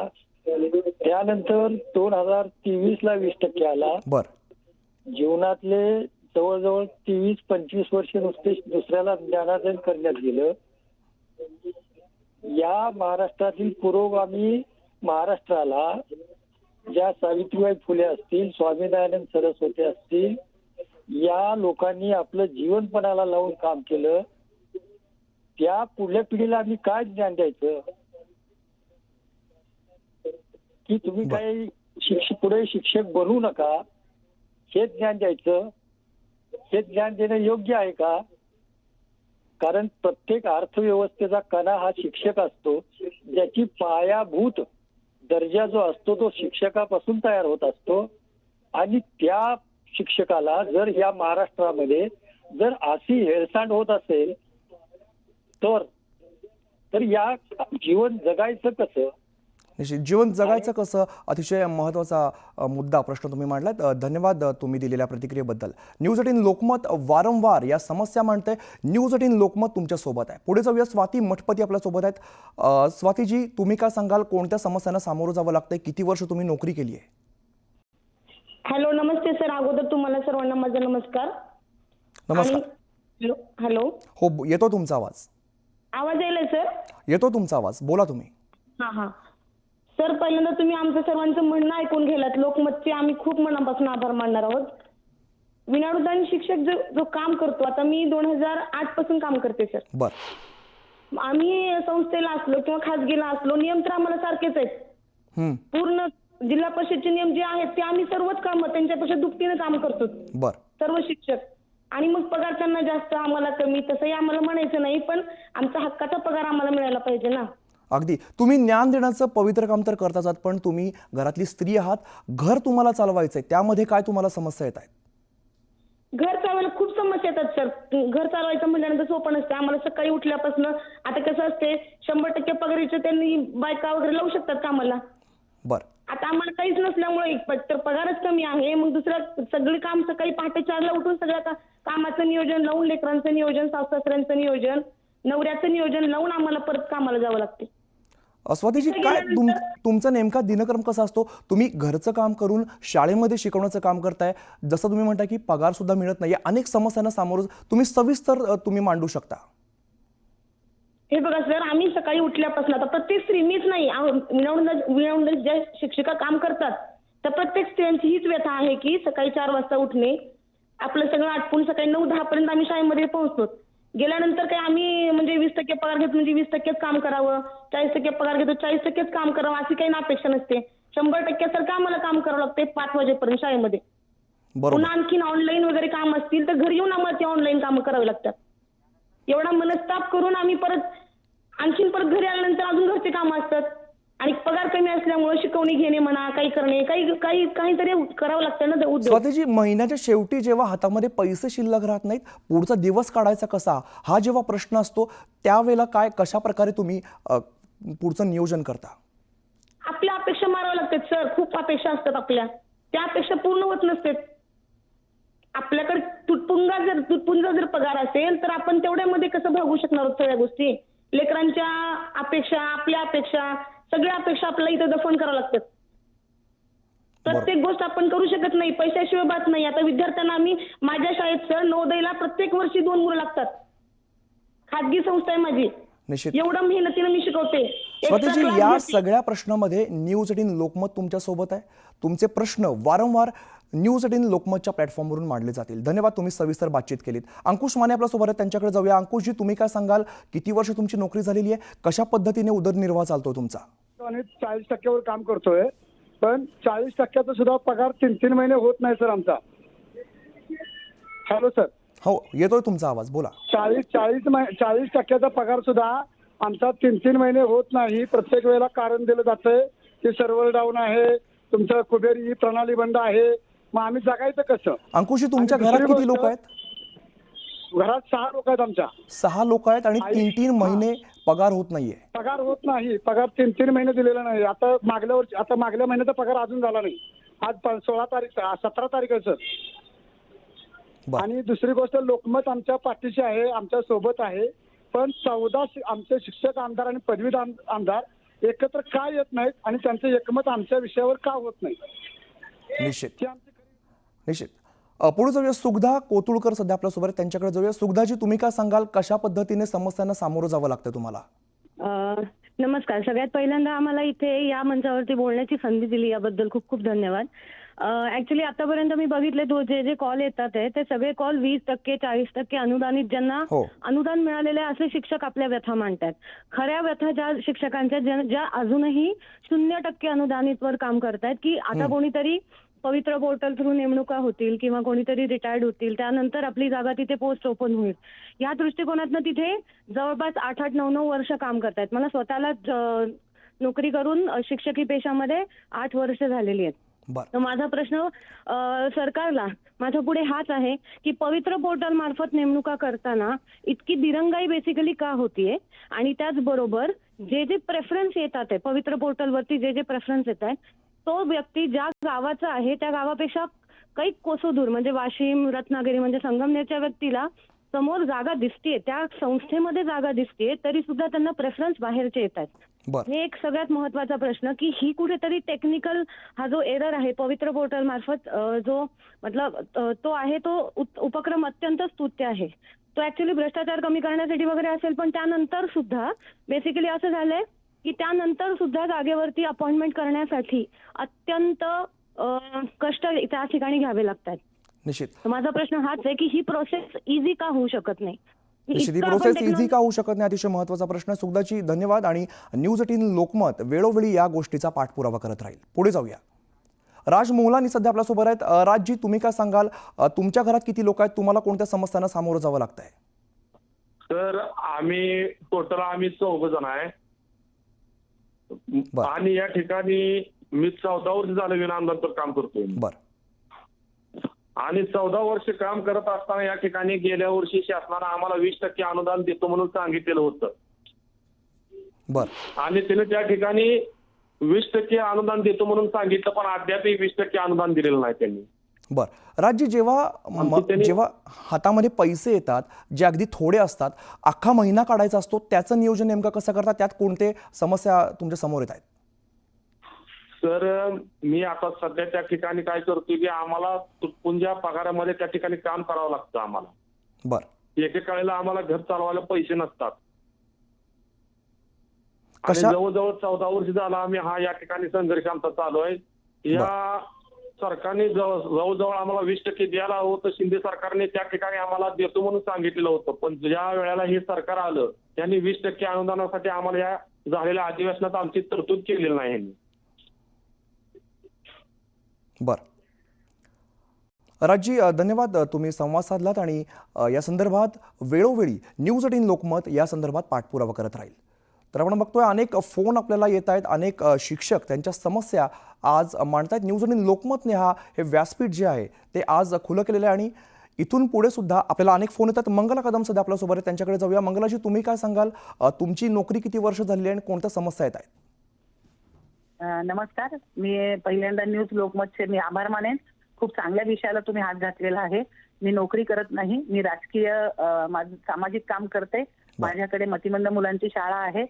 J: त्यानंतर 2023 ला 20% आला.
A: बर
J: जीवनातले जवळजवळ 23-25 वर्ष नुसते दुसऱ्याला ज्ञानार्जन करण्यात गेलं. या महाराष्ट्रातील पुरोगामी महाराष्ट्राला ज्या सावित्रीबाई फुले असतील, स्वामी दयानंद सरस्वती असतील, या लोकांनी आपलं जीवनपणाला लावून काम केलं. त्या पुढल्या पिढीला आम्ही काय ज्ञान द्यायचं की तुम्ही काय पुढे शिक्षक बनवू नका, हे ज्ञान द्यायचं? हे ज्ञान देणं योग्य आहे का? कारण प्रत्येक अर्थव्यवस्थेचा कणा हा शिक्षक असतो, ज्याची पायाभूत दर्जा जो असतो तो शिक्षकापासून तयार होत असतो. आणि त्या शिक्षकाला जर या महाराष्ट्रामध्ये जर अशी हेळसांड होत असेल तर या जीवन जगायचं कसं?
A: निश्चित, जीवन जगायचं कसं, अतिशय महत्त्वाचा मुद्दा, प्रश्न तुम्ही मांडलात. धन्यवाद तुम्ही दिलेल्या प्रतिक्रियेबद्दल. न्यूज 18 लोकमत वारंवार या समस्या मांडते. न्यूज 18 लोकमत तुमच्या सोबत आहे. पुढे जाऊया, स्वाती मठपती आपल्या सोबत आहेत. स्वातीजी, तुम्ही काय सांगाल, कोणत्या समस्यांना सामोरं जावं लागतंय? किती वर्ष तुम्ही नोकरी केली आहे?
M: हॅलो, नमस्ते सर. अगोदर तुम्हाला सर्वांना माझा नमस्कार.
A: नमस्कार.
M: हॅलो.
A: हो, येतो तुमचा आवाज.
M: आवाज यायलाय सर?
A: येतो तुमचा आवाज, बोला तुम्ही.
M: हा सर, पहिल्यांदा तुम्ही आमचं सर्वांचं म्हणणं ऐकून गेलात. लोकमतचे आम्ही खूप मनापासून आभार मानणार आहोत. विनानुदान शिक्षक जो काम करतो, आता मी 2008 पासून काम करते सर.
A: बर.
M: आम्ही संस्थेला असलो किंवा खासगीला असलो, नियम तर आम्हाला सारखेच आहेत. पूर्ण जिल्हा परिषदचे नियम जे आहेत ते आम्ही सर्वच काम त्यांच्यापेक्षा दुपटीनं काम करतो.
A: बर.
M: सर्व शिक्षक. आणि मग पगार त्यांना जास्त, आम्हाला कमी, तसंही आम्हाला म्हणायचं नाही, पण आमचा हक्काचा पगार आम्हाला मिळायला पाहिजे ना.
A: अगदी. तुम्ही ज्ञान देण्याचं पवित्र काम तर करताच आहात, पण तुम्ही घरातली स्त्री आहात, घर तुम्हाला चालवायचंय, त्यामध्ये काय तुम्हाला समस्या येत आहेत?
M: घर चालवायला खूप समस्या येतात सर. घर चालवायचं म्हटल्यानंतर सोपं नसतं. आम्हाला सकाळी उठल्यापासून, आता कसं असते, 100% पगारीचे त्यांनी बायका वगैरे लावू शकतात कामाला.
A: बर.
M: आता आम्हाला काहीच नसल्यामुळे तर पगारच कमी आहे. मग दुसरं सगळी काम सकाळी पहाटे 4ला उठून सगळ्या कामाचं नियोजन लावून, लेकरांचं नियोजन, सासू-सासऱ्यांचं नियोजन, नवऱ्याचं नियोजन लावून आम्हाला परत कामाला जावं लागते.
A: स्वातीजी, काय तुमचा नेमका दिनक्रम कसा असतो? तुम्ही घरचं काम करून शाळेमध्ये शिकवण्याचं काम करताय, जसं तुम्ही म्हणताय की पगार सुद्धा मिळत नाही, अनेक समस्यांना सामोरं तुम्ही सविस्तर तुम्ही मांडू शकता?
M: हे बघा सर, आम्ही सकाळी उठल्यापासून, आता प्रत्येक स्त्री, मीच नाही, विनामूल्य ज्या शिक्षिका काम करतात त्या प्रत्येक स्त्रियांची हीच व्यथा आहे की सकाळी 4 वाजता उठणे, आपलं सगळं आटपून सकाळी 9-10 पर्यंत आम्ही शाळेमध्ये पोहोचतो. गेल्यानंतर काय आम्ही म्हणजे 20% पगार घेतो म्हणजे 20%च काम करावं, 40% पगार घेतो 40%च काम करावं, अशी काही अपेक्षा नसते. 100% सारखं आम्हाला काम करावं लागते 5 वाजेपर्यंत शाळेमध्ये. पुन्हा आणखीन ऑनलाईन वगैरे काम असतील तर घरी येऊन आम्हाला ते ऑनलाईन कामं करावी लागतात. एवढा मनस्ताप करून आम्ही आणखीन परत घरी आल्यानंतर अजून घरचे कामं असतात आणि पगार कमी असल्यामुळे शिकवणी घेणे म्हणा, काही करणे, काहीतरी करावं लागतं ना उद्योग.
A: स्वातीजी, महिन्याच्या शेवटी जेव्हा हातामध्ये पैसे शिल्लक राहत नाहीत, पुढचा दिवस काढायचा कसा, हा जेव्हा प्रश्न असतो, त्यावेळेला कशा प्रकारे तुम्ही पुढचं नियोजन करता?
M: आपल्या अपेक्षा माराव्या लागतात सर. खूप अपेक्षा असतात आपल्या, त्या अपेक्षा पूर्ण होत नसतात. आपल्याकडे तुटपुंजा जर पगार असेल तर आपण तेवढ्यामध्ये कसं भागू शकणार आहोत सगळ्या गोष्टी? लेकरांच्या अपेक्षा, आपल्या अपेक्षा, सगळ्या अपेक्षा आपल्याला इथं दफन करावं लागतात. प्रत्येक गोष्ट आपण करू शकत नाही, पैशाशिवाय बात नाही. आता विद्यार्थ्यांना आम्ही माझ्या शाळेत सर नवोदयला प्रत्येक वर्षी 2 मुलं लागतात. खाजगी संस्था आहे माझी.
A: निश्चित.
M: एवढं मेहनतीनं मी शिकवते.
A: स्वातीजी, या सगळ्या प्रश्नामध्ये न्यूज 18 लोकमत तुमच्या सोबत आहे. तुमचे प्रश्न वारंवार न्यूज 18 लोकमतच्या प्लॅटफॉर्मवरून मांडले जातील. धन्यवाद, तुम्ही सविस्तर बातचीत केलीत. अंकुश माने आपल्या सोबत आहेत, त्यांच्याकडे जाऊया. अंकुशजी, तुम्ही काय सांगाल? किती वर्ष तुमची नोकरी झालेली आहे? कशा पद्धतीने उदरनिर्वाह चालतो तुमचा?
N: 40% काम करतोय, पण 40% सुद्धा पगार 3-3 महिने होत नाही सर आमचा. Hello sir.
A: हो, येतोय तुमचा आवाज, बोला.
N: 40% पगार सुद्धा आमचा 3-3 महिने होत नाही. प्रत्येक वेळेला कारण दिलं जातंय की सर्व्हर डाऊन आहे, तुमचं कुबेरी प्रणाली बंद आहे. मग आम्ही जगायचं कसं?
A: अंकुशजी, तुमच्या घरात किती लोक आहेत?
N: घरात 6 लोक आहेत आमच्या.
A: 6 लोक आहेत आणि 3-3 महिने पगार होत नाहीये.
N: पगार होत नाही. पगार 3-3 महिने दिलेला नाही. आता मागल्या महिन्याचा पगार अजून झाला नाही. आज 16 तारीख, 17 तारीख आहे सर. आणि दुसरी गोष्ट, लोकमत आमच्या पाठीशी आहे, आमच्या सोबत आहे. पण 14 आमचे शिक्षक आमदार आणि पदवीधर आमदार एकत्र का येत नाहीत आणि त्यांचं एकमत आमच्या विषयावर का होत नाही?
A: निश्चित. पुढे जाऊया. सुगधा कोतुळकर सध्या आपल्या सोबत, त्यांच्याकडे जाऊया. सुगधाजी, तुम्ही काय सांगाल? कशा पद्धतीने समस्यांना सामोरं जावं लागतं तुम्हाला?
O: नमस्कार. सगळ्यात पहिल्यांदा आम्हाला इथे या मंचावरती बोलण्याची संधी दिली याबद्दल खूप खूप धन्यवाद. ऍक्च्युली आतापर्यंत मी बघितले जे कॉल येतात आहे ते सगळे कॉल 20%, 40% अनुदानित ज्यांना अनुदान मिळालेले असे शिक्षक आपल्या व्यथा मांडतात. खऱ्या व्यथा ज्या शिक्षकांच्या ज्या अजूनही 0% अनुदानितवर काम करतायत, की आता कोणीतरी पवित्र पोर्टल थ्रू नेमणुका होतील किंवा कोणीतरी रिटायर्ड होतील, त्यानंतर आपली जागा तिथे पोस्ट ओपन होईल, या दृष्टिकोनातनं तिथे जवळपास 8-8, 9-9 वर्ष काम करतायत. मला स्वतःला नोकरी करून शिक्षकी पेशामध्ये 8 वर्ष झालेली आहेत. तर माझा प्रश्न सरकारला माझ्या पुढे हाच आहे की पवित्र पोर्टल मार्फत नेमणुका करताना इतकी दिरंगाई बेसिकली का होतीये? आणि त्याचबरोबर जे प्रेफरन्स येतात आहे पवित्र पोर्टलवरती, जे प्रेफरन्स येत आहे, तो व्यक्ती ज्या गावाचा आहे त्या गावापेक्षा काही कोसो दूर म्हणजे वाशिम, रत्नागिरी म्हणजे संगमनेरच्या व्यक्तीला समोर जागा दिसतेय, त्या संस्थेमध्ये जागा दिसतेय, तरी सुद्धा त्यांना प्रेफरन्स बाहेरचे येत आहेत. हे एक सगळ्यात महत्वाचा प्रश्न की ही कुठेतरी टेक्निकल हा जो एरर आहे पवित्र पोर्टल मार्फत जो मतलब तो आहे तो उपक्रम अत्यंत स्तुत्य आहे. तो ऍक्च्युली भ्रष्टाचार कमी करण्यासाठी वगैरे असेल, पण त्यानंतर सुद्धा बेसिकली असं झालंय की त्यानंतर सुद्धा जागेवरती अपॉइंटमेंट करण्यासाठी अत्यंत कष्ट त्या ठिकाणी घ्यावे लागतात.
A: निश्चित.
O: माझा प्रश्न हाच आहे की ही प्रोसेस इझी का होऊ शकत नाही?
A: निश्चित, ही प्रोसेस इझी का होऊ शकत नाही, अतिशय महत्त्वाचा प्रश्न. सुगधाची धन्यवाद. आणि न्यूज 18 लोकमत वेळोवेळी या गोष्टीचा पाठपुरावा करत राहील. पुढे जाऊया. राज मोहलानी सध्या आपल्यासोबत आहेत. राजजी, तुम्ही काय सांगाल? तुमच्या घरात किती लोक आहेत? तुम्हाला कोणत्या समस्यांना सामोरं जावं लागतंय?
P: तर आम्ही 14 जण आहे आणि या ठिकाणी मी 14 वर्ष झालं विनाअनुदानावर काम करतोय. आणि 14 वर्ष काम करत असताना या ठिकाणी गेल्या वर्षी शासनानं आम्हाला 20% अनुदान देतो म्हणून सांगितलेलं होतं. आणि त्याने त्या ठिकाणी 20% अनुदान देतो म्हणून सांगितलं, पण अद्यापही 20% अनुदान दिलेलं नाही त्यांनी.
A: राजजी, जेव्हा हातामध्ये पैसे येतात जे अगदी थोडे असतात, अख्खा महिना काढायचा असतो, त्याचं नियोजन नेमकं कसं करतात? त्यात कोणते समस्या तुमच्या समोर येत आहेत?
P: सर, मी आता सध्या त्या ठिकाणी काय करतोय की आम्हाला तुटपुंज्या पगारामध्ये त्या ठिकाणी काम करावं लागतं आम्हाला. एकेकाळेला आम्हाला घर चालवायला पैसे नसतात. आणि जवळजवळ 14 वर्ष झाला आम्ही या ठिकाणी संघर्ष आमचा चालू आहे. या सरकारने जवळजवळ आम्हाला 20% द्यायला हवं होतं. शिंदे सरकारने त्या ठिकाणी आम्हाला देतो म्हणून सांगितलेलं होतं, पण ज्या वेळेला हे सरकार आलं त्यांनी 20% अनुदानासाठी आम्हाला या झालेल्या अधिवेशनात आमची तरतूद केलेली नाही.
A: राजजी, धन्यवाद. तुम्ही संवाद साधलात आणि या संदर्भात वेळोवेळी न्यूज 18 लोकमत या संदर्भात पाठपुरावा करत राहील. तर आपण बघतोय अनेक फोन आपल्याला येत आहेत, अनेक शिक्षक त्यांच्या समस्या आज मांडतायत. न्यूज 18 लोकमतने हे व्यासपीठ जे आहे ते आज खुलं केलेलं आहे आणि इथून पुढे सुद्धा आपल्याला अनेक फोन येतात. मंगला कदम सध्या आपल्यासोबत आहे, त्यांच्याकडे जाऊया. मंगलाजी, तुम्ही काय सांगाल? तुमची नोकरी किती वर्ष झाली आणि कोणत्या समस्या येत आहेत?
Q: नमस्कार. मी पहिल्यांदा न्यूज लोकमतचे मी आभार मानेन. खूप चांगल्या विषयाला तुम्ही हात घातलेला आहे. मी नोकरी करत नाही, मी राजकीय माझं सामाजिक काम करते. माझ्याकडे मतिमंद मुलांची शाळा आहे.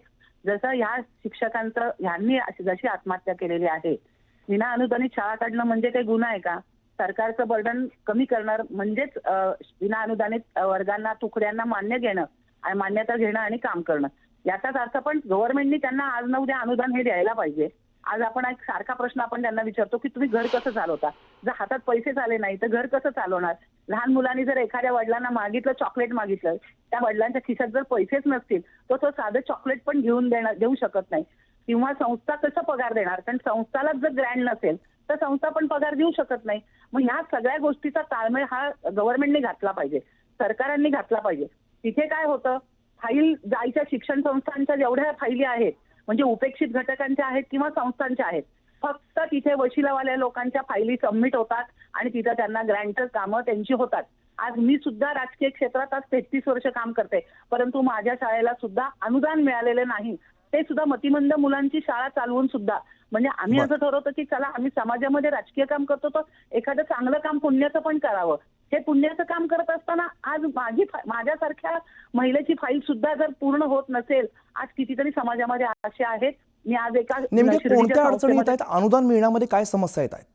Q: जसं ह्या शिक्षकांचं ह्यांनी जशी आत्महत्या केलेली आहे, विना अनुदानित शाळा काढणं म्हणजे काही गुन्हा आहे का? सरकारचं बर्डन कमी करणार म्हणजेच विना अनुदानित वर्गांना तुकड्यांना मान्यता घेणं आणि काम करणं. याचाच अर्थ पण गव्हर्नमेंटनी त्यांना आज न उद्या अनुदान हे द्यायला पाहिजे. आज आपण एक सारखा प्रश्न आपण त्यांना विचारतो की तुम्ही घर कसं चालवता? जर हातात पैसेच आले नाही तर घर कसं चालवणार? लहान मुलांनी जर एखाद्या वडिलांना मागितलं, चॉकलेट मागितलं, त्या वडिलांच्या खिशात जर पैसेच नसतील तर तो साधं चॉकलेट पण देऊ शकत नाही. किंवा संस्था कसं पगार देणार? कारण संस्थालाच जर ग्रँड नसेल तर संस्था पण पगार देऊ शकत नाही. मग ह्या सगळ्या गोष्टीचा ताळमेळ हा गव्हर्नमेंटने घातला पाहिजे, सरकारांनी घातला पाहिजे. तिथे काय होतं, फाईल जायच्या शिक्षण संस्थांच्या जेवढ्या फाईली आहेत म्हणजे उपेक्षित घटकांच्या आहेत किंवा संस्थांच्या आहेत, फक्त तिथे वशिलावाल्या लोकांच्या फाईली सबमिट होतात आणि तिथं त्यांना ग्रँट कामं त्यांची होतात. आज मी सुद्धा राजकीय क्षेत्रात आज 33 वर्ष काम करते, परंतु माझ्या शाळेला सुद्धा अनुदान मिळालेलं नाही. ते सुद्धा मतिमंद मुलांची शाळा चालवून सुद्धा. म्हणजे आम्ही असं ठरवतो की चला आम्ही समाजामध्ये राजकीय काम करतो तर एखादं चांगलं काम पुण्याचं पण करावं. हे पुण्याचं काम करत असताना आज माझ्यासारख्या महिलेची फाईल सुद्धा जर पूर्ण होत नसेल, आज कितीतरी समाजामध्ये असे आहेत. मी आज एका
A: नेमक्या कोणत्या अडचणी येत आहेत? अनुदान मिळण्यामध्ये काय समस्या येत आहेत?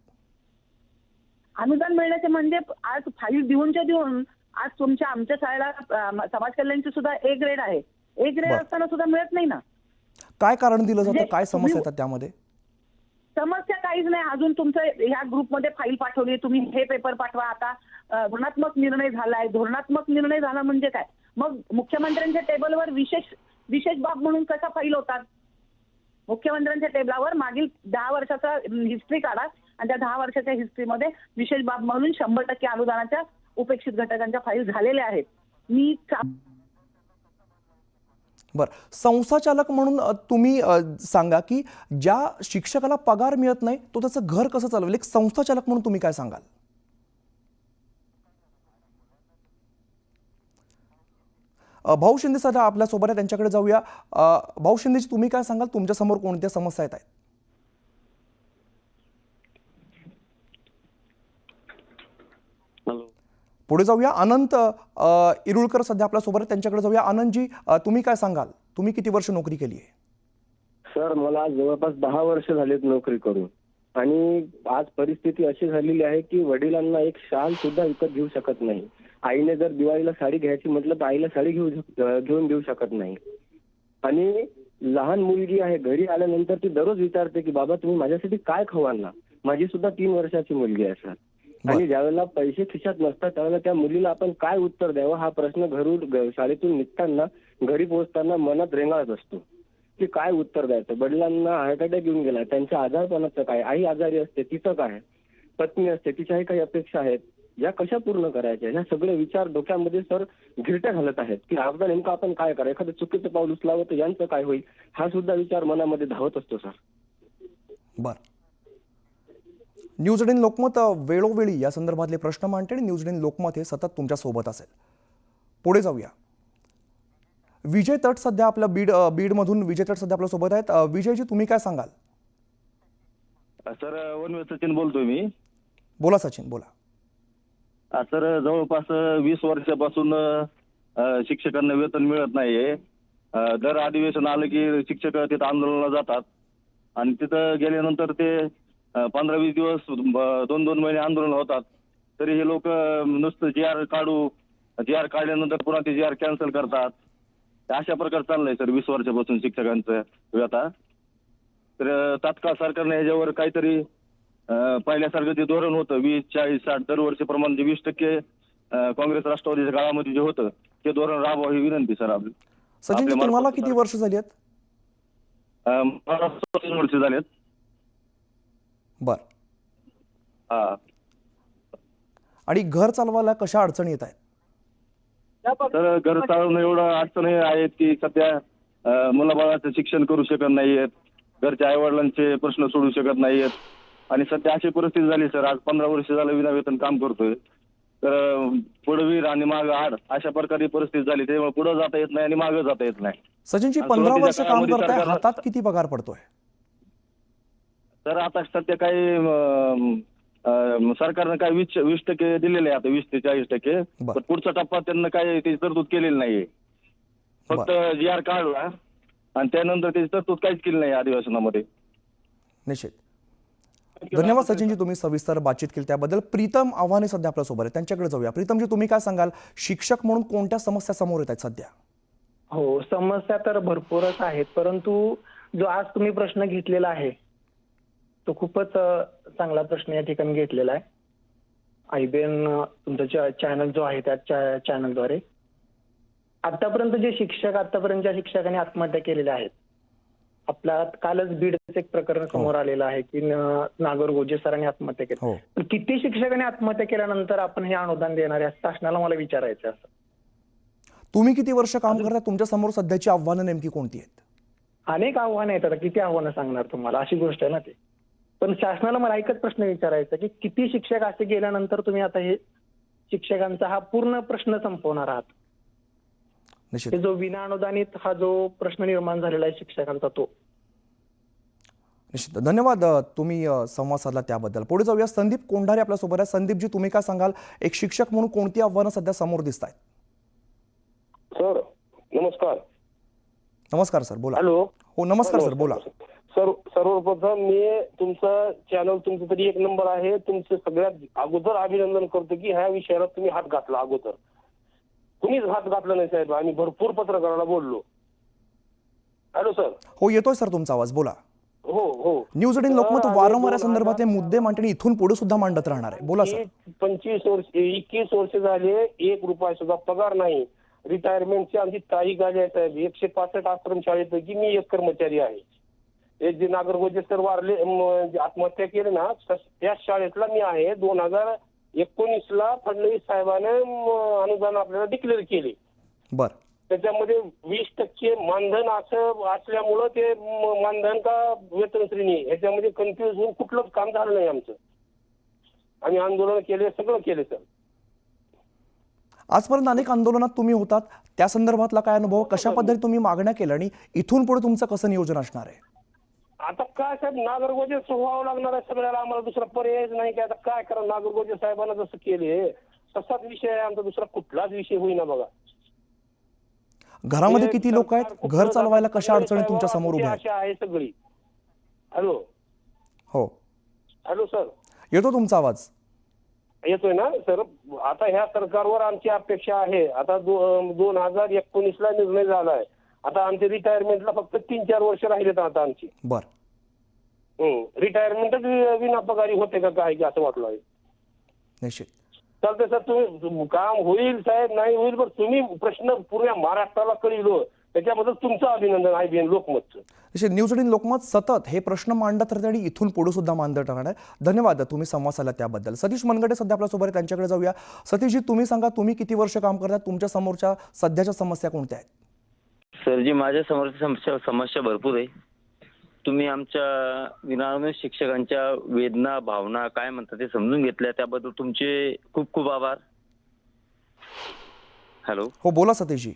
Q: अनुदान मिळण्याचे म्हणजे आज फाईल देऊन आज आमच्या शाळेला समाज कल्याणची सुद्धा ए ग्रेड आहे. ए ग्रेड असताना सुद्धा मिळत नाही ना.
A: काय कारण दिलं जातं? काय समस्या येतात त्यामध्ये?
Q: समस्या काहीच नाही. अजून तुमचं ह्या ग्रुपमध्ये फाईल पाठवली, तुम्ही हे पेपर पाठवा. आता धोरणात्मक निर्णय झालाय. धोरणात्मक निर्णय झाला म्हणजे काय? मग मुख्यमंत्र्यांच्या टेबलवर विशेष बाब म्हणून कशा फाईल होतात? मुख्यमंत्र्यांच्या टेबलावर मागील 10 वर्षाचा हिस्ट्री काढा आणि त्या 10 वर्षाच्या हिस्ट्रीमध्ये विशेष बाब म्हणून 100% अनुदानाच्या उपेक्षित घटकांच्या फाईल झालेल्या आहेत. मी
A: बरं, संस्थाचालक म्हणून तुम्ही सांगा की ज्या शिक्षकाला पगार मिळत नाही तो त्याचं घर कसं चालवेल? एक संस्थाचालक म्हणून तुम्ही काय सांगाल? भाऊ शिंदे सध्या आपल्यासोबत आहे, त्यांच्याकडे जाऊया. भाऊ शिंदेजी, तुम्ही काय सांगाल? तुमच्या समोर कोणत्या समस्या येत आहेत? पुढे जाऊया. अनंत इरुळकर सध्या आपल्यासोबत आहे, त्यांच्याकडे जाऊया. आनंदजी, तुम्ही काय सांगाल? तुम्ही किती वर्ष नोकरी केली आहे?
R: सर, मला जवळपास 10 वर्ष झालेत नोकरी करून आणि आज परिस्थिती अशी झालेली आहे की वडिलांना एक शाल सुद्धा विकत घेऊ शकत नाही. आईने जर दिवाळीला साडी घ्यायची म्हटलं तर आईला साडी घेऊन देऊ शकत नाही. आणि लहान मुलगी आहे, घरी आल्यानंतर ती दररोज विचारते की बाबा तुम्ही माझ्यासाठी काय खाऊ आणला? माझी सुद्धा 3 वर्षाची मुलगी आहे सर. आणि ज्यावेळेला पैसे खिशात नसतात त्यावेळेला त्या मुलीला आपण काय उत्तर द्यावं हा प्रश्न शाळेतून निघताना घरी पोहोचताना मनात रेंगाळत असतो की काय उत्तर द्यायचं. वडिलांना हार्ट अटॅक येऊन गेला, त्यांच्या आजारपणाचं काय? आई आजारी असते, तिचं काय? पत्नी असते, तिच्याही काही अपेक्षा आहेत, या कशा पूर्ण करायच्या? ह्या सगळे विचार डोक्यामध्ये सर गिरट्या घालत आहेत की आता नेमकं आपण काय करा, एखादं चुकीचं पाऊल उचलावं तर यांचं काय होईल हा सुद्धा विचार मनामध्ये धावत असतो सर.
A: बरं, न्यूज 18 लोकमत वेळोवेळी या संदर्भातले प्रश्न मांडते आणि न्यूज 18 लोकमत हे सतत तुमच्या सोबत असेल. पुढे जाऊया. विजय तट सध्या आपल्या बीडमधून विजय तट सध्या आपल्या सोबत आहेत. विजयजी, तुम्ही काय सांगाल?
S: सर, वनवे सचिन बोलतोय मी.
A: बोला सचिन, बोला.
S: सर, जवळपास 20 वर्षापासून शिक्षकांना वेतन मिळत नाहीये. दर अधिवेशन आलं की शिक्षक तिथं आंदोलनाला जातात आणि तिथं गेल्यानंतर ते 15-20 दिवस 2-2 महिने आंदोलन होतात. तरी हे लोक नुसतं जी आर काढल्यानंतर पुन्हा ते जी आर कॅन्सल करतात. अशा प्रकार चाललंय सर 20 वर्षापासून शिक्षकांचं व्यथा. तर तात्काळ सरकारने ह्याच्यावर काहीतरी पहिल्यासारखं जे धोरण होतं 20, 40, 60 दरवर्षीप्रमाणे जे 20% काँग्रेस राष्ट्रवादीच्या काळामध्ये जे होतं ते धोरण राबवा ही विनंती सर आपली.
A: सचिन, तुम्हाला किती वर्ष झाली आहेत?
S: मला 36 वर्ष झालेत.
A: बर.
S: हा.
A: आणि घर चालवायला कशा अडचणी येत आहेत?
S: तर घर चालवणं एवढं अडचणी आहेत की सध्या मुलाबाळाचं शिक्षण करू शकत नाहीयेत, घरच्या आई वडिलांचे प्रश्न सोडू शकत नाहीयेत आणि सध्या अशी परिस्थिती झाली सर. आज 15 वर्ष झालं विना वेतन काम करतोय. तर पुढे वीर आणि माग आड अशा प्रकारे परिस्थिती झाली. त्यामुळे पुढे जाता येत नाही आणि मागे जाता येत नाही.
A: सचिनजी, 15 वर्ष काम करताय, हातात किती पगार पडतोय?
S: तर आता सध्या काही सरकारनं काय 20% दिलेले आहे आता 20 ते 40%. पण पुढचा टप्पा त्यांना काय त्याची तरतूद केलेली नाहीये. फक्त GR काढला आणि त्यानंतर त्याची तरतूद काहीच केली नाही अधिवेशनामध्ये.
A: निश्चित. धन्यवाद सचिनजी, तुम्ही सविस्तर बातचीत केली त्याबद्दल. प्रीतम आव्हाने सध्या आपल्यासोबत आहे, त्यांच्याकडे जाऊया. प्रीतमजी, तुम्ही काय सांगाल, शिक्षक म्हणून कोणत्या समस्या समोर येत आहेत सध्या?
T: हो, समस्या तर भरपूरच आहेत, परंतु जो आज तुम्ही प्रश्न घेतलेला आहे तो खूपच चांगला प्रश्न या ठिकाणी घेतलेला आहे. आयबीएन तुमचं चॅनल जो आहे त्या चॅनलद्वारे आतापर्यंत आतापर्यंतच्या शिक्षकांनी आत्महत्या केलेल्या आहेत. आपल्या कालच बीडचं एक प्रकरण समोर आलेलं आहे की नागरगोजे सरांनी आत्महत्या केली. पण किती शिक्षकांनी आत्महत्या केल्यानंतर आपण हे अनुदान देणार आहे शासनाला मला विचारायचं असं.
A: तुम्ही किती वर्ष काम करता, तुमच्या समोर सध्याची आव्हानं नेमकी कोणती आहेत?
T: अनेक आव्हानं येतात, किती आव्हानं सांगणार तुम्हाला, अशी गोष्ट आहे ना ते. पण शासनाला मला एकच प्रश्न विचारायचा की किती शिक्षक असे गेल्यानंतर तुम्ही आता हे शिक्षकांचा हा पूर्ण प्रश्न संपवणार आहात. हे जो विना अनुदानित हा जो प्रश्न निर्माण झालेला आहे शिक्षकांचा तो.
A: निश्चित. धन्यवाद, तुम्ही संवाद साधला त्याबद्दल. पुढे जाऊया. संदीप कोंढारे आपल्यासोबत आहे. संदीपजी, तुम्ही काय सांगाल, एक शिक्षक म्हणून कोणती आव्हानं सध्या समोर दिसत आहेत?
U: सर नमस्कार.
A: नमस्कार सर, बोला.
U: हॅलो.
A: हो नमस्कार सर, बोला.
U: सर्वप्रथम मी तुमचं चॅनल तुमचं तरी 1 नंबर आहे. तुमचं सगळ्यात अगोदर अभिनंदन करतो की ह्या विषयाला तुम्ही हात घातला. अगोदर कुणीच हात घातला नाही साहेब. आम्ही भरपूर पत्रकाराला बोललो. Hello sir.
A: हो, येतोय सर तुमचा आवाज, बोला.
U: हो.
A: न्यूज 18 लोकमत वारंवार या संदर्भातले मुद्दे मांडणे इथून पुढे सुद्धा मांडत राहणार आहे. बोला सर.
U: 21 वर्ष झाले, 1 रुपया सुद्धा पगार नाही. रिटायरमेंटची आमची तारीख आली आहे साहेब. 165 आश्रमशाळेपैकी मी एक कर्मचारी आहे. एक जे नागरगोजे सर वारले, आत्महत्या केली ना, त्या शाळेतला मी आहे. 2019ला फडणवीस साहेबांनी अनुदान आपल्याला डिक्लेअर केले.
A: बर.
U: त्याच्यामध्ये 20% मानधन असं असल्यामुळं ते मानधन का वेतन श्रेणी ह्याच्यामध्ये कन्फ्युज होऊन कुठलंच काम झालं नाही आमचं. आम्ही आंदोलन केले, सगळं केले सर.
A: आजपर्यंत अनेक आंदोलनात तुम्ही होतात, त्या संदर्भातला काय अनुभव, कशा पद्धतीने तुम्ही मागण्या केल्या आणि इथून पुढे तुमचं कसं नियोजन असणार आहे?
U: आता काय साहेब, नागरगोजे व्हावं लागणार आहे सगळ्याला. आम्हाला दुसरा पर्यायच नाही की आता काय करा. नागरगोजे साहेबांना जसं केले तसाच विषय आहे आमचा, दुसरा कुठलाच विषय होईना बघा.
A: घरामध्ये किती लोक आहेत, घर चालवायला कशा अडचणी तुमच्या समोर उभ्या आहेत?
U: आहे सगळी. हॅलो.
A: हो.
U: Hello sir.
A: येतो तुमचा आवाज.
U: येतोय ना सर. आता ह्या सरकारवर आमची अपेक्षा आहे. आता 2019ला निर्णय झालाय. आता आमचे रिटायरमेंटला फक्त 3-4 वर्ष राहिलेत आता आमची.
A: बर.
U: रिटायरमेंटच विनापगारी होते का काय असं वाटलं आहे.
A: निश्चित.
U: चालतंय सर. तुम्ही काम होईल साहेब, नाही होईल, पण तुम्ही प्रश्न पूर्ण महाराष्ट्राला कळलो त्याच्याबद्दल तुमचं अभिनंदन आहे लोकमतचं.
A: न्यूज 18 लोकमत सतत हे प्रश्न मांडत राहते आणि इथून पुढे सुद्धा मांडत राहणार आहे. धन्यवाद, तुम्ही संवाद साधला त्याबद्दल. सतीश मनगटे सध्या आपल्यासोबत आहे, त्यांच्याकडे जाऊया. सतीशजी, तुम्ही सांगा, तुम्ही किती वर्ष काम करतात, तुमच्या समोरच्या सध्याच्या समस्या कोणत्या आहेत?
V: सर जी, माझ्या समोरच्या समस्या भरपूर आहे. तुम्ही आमच्या विनाअनुदानित शिक्षकांच्या वेदना, भावना काय म्हणतात ते समजून घेतल्या, त्याबद्दल तुमचे खूप खूप आभार. हॅलो.
A: हो, बोला सतीशजी.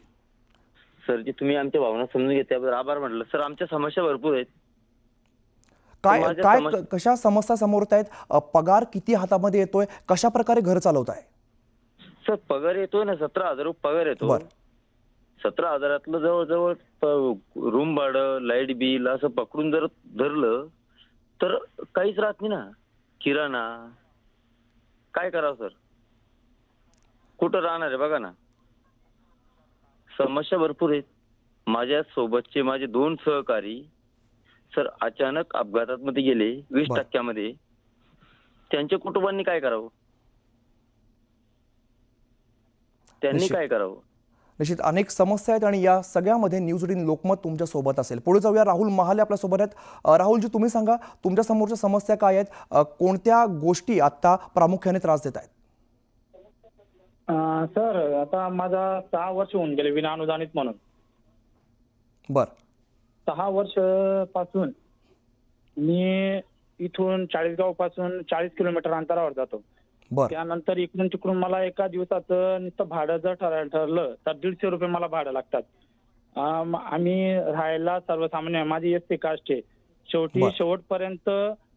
V: सर जी, तुम्ही आमच्या भावना समजून घेतल्याबद्दल आभार म्हटलं. सर, आमच्या समस्या भरपूर आहेत.
A: कशा समस्या समोर आहेत? पगार किती हातामध्ये येतोय, कशा प्रकारे घर चालवताय?
V: सर, पगार येतोय ना, 17,000 रुपये पगार येतो. 17,000 जवळजवळ रूम भाडं, लाईट बिल असं पकडून जर धरलं तर काहीच राहत नाही ना. किराणा काय करावं सर, कुठं राहणार आहे बघा ना. समस्या भरपूर आहेत. माझ्या सोबतचे माझे 2 सहकारी सर अचानक अपघातात मध्ये गेले 20% त्यांच्या कुटुंबांनी काय करावं, त्यांनी काय करावं?
A: निश्चित अनेक समस्या आहेत आणि या सगळ्यामध्ये न्यूज 18 लोकमत तुमच्या सोबत असेल. पुढे जाऊया. राहुल महाले आपल्या सोबत आहेत. राहुलजी, तुम्ही सांगा, तुमच्या समोरच्या समस्या काय आहेत, कोणत्या गोष्टी आता प्रामुख्याने त्रास देत आहेत?
W: सर, आता माझा 6 वर्ष होऊन गेले विना अनुदानित म्हणून.
A: बर.
W: 6 वर्ष पासून मी इथून चाळीसगाव पासून 40 किलोमीटर अंतरावर जातो. त्यानंतर इकडून तिकडून मला एका दिवसाचं नुसतं भाडं जर ठरलं तर 150 रुपये मला भाडं लागतात. आम्ही राहायला सर्वसामान्य, माझी SC कास्ट आहे. शेवटपर्यंत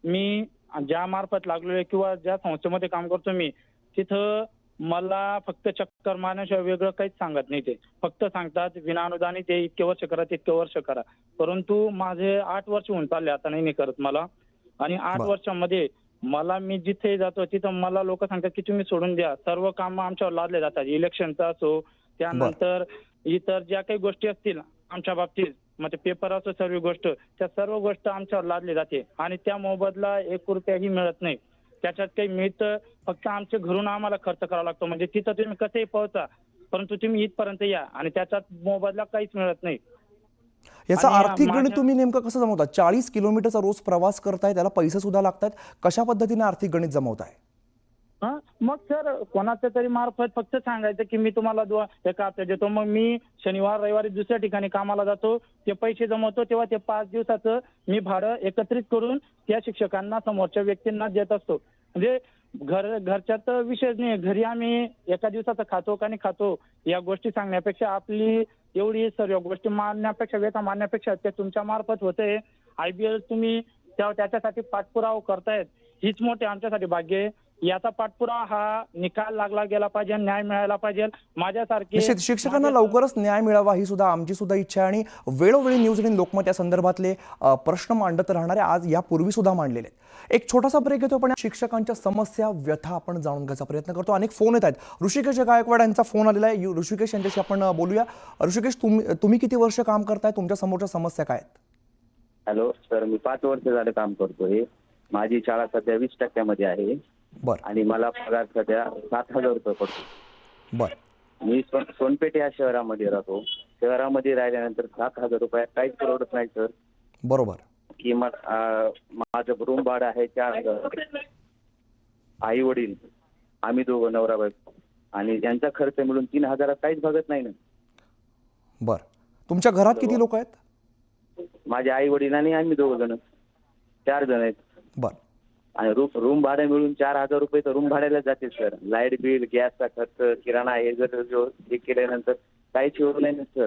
W: मी ज्या मार्फत लागलोय किंवा ज्या संस्थेमध्ये काम करतो मी, तिथं मला फक्त चक्कर मारण्याशिवाय वेगळं काहीच सांगत नाही. ते फक्त सांगतात विनाअनुदानित ते इतके वर्ष करा, तितके वर्ष करा. परंतु माझे 8 वर्ष होऊन चालले आता नाही करत मला. आणि 8 वर्षामध्ये मला मी जिथे जातो तिथं मला लोक सांगतात की तुम्ही सोडून द्या, सर्व कामं आमच्यावर लादले जातात. इलेक्शनचा असो, त्यानंतर इतर ज्या काही गोष्टी असतील आमच्या बाबतीत, मग ते पेपर असो, सर्व गोष्ट, त्या सर्व गोष्ट आमच्यावर लादली जाते आणि त्या मोबदला 1 रुपयाही मिळत नाही. त्याच्यात काही मिळतं फक्त आमच्या घरून आम्हाला खर्च करावा लागतो. म्हणजे तिथं तुम्ही कसंही पोहोचा, परंतु तुम्ही इथपर्यंत या आणि त्याच्यात मोबदला काहीच मिळत नाही.
A: याचा
W: आणि
A: आर्थिक गणित
W: माझ्या-
A: तुम्ही नेमकं कसं जमवता? 40 किलोमीटरचा रोज प्रवास करताय, त्याला पैसे सुद्धा लागतात, कशा पद्धतीने आर्थिक गणित जमवताय?
W: मग सर कोणाच्या तरी मार्फत फक्त सांगायचं की मी तुम्हाला एका हप्त्यात देतो. मग मी शनिवार रविवारी दुसऱ्या ठिकाणी कामाला जातो, ते पैसे जमवतो, तेव्हा ते 5 दिवसाचं मी भाडं एकत्रित करून त्या शिक्षकांना, समोरच्या व्यक्तींना देत असतो. म्हणजे घरच्यात विषयच नाही. घरी आम्ही एका दिवसाचं खातो का नाही खातो या गोष्टी सांगण्यापेक्षा, आपली एवढी सर्व गोष्टी मानण्यापेक्षा, वेतन मानण्यापेक्षा ते तुमच्या मार्फत होते. IBL तुम्ही त्याच्यासाठी पाठपुरावा करतायत, हीच मोठी आमच्यासाठी भाग्य आहे. याचा पाठपुरावा हा निकाल लागला गेला पाहिजे, न्याय मिळायला पाहिजे. माझ्यासारखे
A: निश्चित शिक्षकांना लवकरच न्याय मिळावा ही सुद्धा आमची सुद्धा इच्छा आहे आणि वेळोवेळी न्यूज 18 लोकमत या संदर्भातले प्रश्न मांडत राहणारे आज यापूर्वी सुद्धा मांडलेले आहेत. एक छोटासा ब्रेक घेतो, पण शिक्षकांच्या समस्या, व्यथा आपण जाणून घ्यायचा प्रयत्न करतो. अनेक फोन येत आहेत. ऋषिकेश गायकवाड यांचा फोन आलेला आहे. ऋषिकेश यांच्याशी आपण बोलूया. ऋषिकेश, तुम्ही किती वर्ष काम करताय? तुमच्या समोरच्या समस्या काय आहेत?
B: हॅलो सर, मी 5 वर्ष झालं काम करतोय. माझी शाळा सध्या 20% आहे. आणि मला पगार सध्या 7,000 रुपये पडतो. मी सोनपेठ या शहरामध्ये राहतो. शहरामध्ये राहिल्यानंतर 7,000 रुपयात काहीच परवडत नाही सर.
A: बरोबर.
B: किंमत माझं रूम भाडं आहे 4,000. आई वडील, आम्ही दोघं नवरा बायको, आणि त्यांचा खर्च मिळून 3,000 काहीच भागत नाही ना.
A: बर, तुमच्या घरात किती लोक आहेत?
B: माझे आई वडील आणि आम्ही 2 जण, 4 जण आहेत.
A: बर.
B: आणि रूम भाडं मिळून 4,000 रुपये तर रूम भाड्याला जाते सर. लाईट बिल, गॅसचा खर्च, किराणा हे जर हे केल्यानंतर काहीच एवढं नाही ना सर.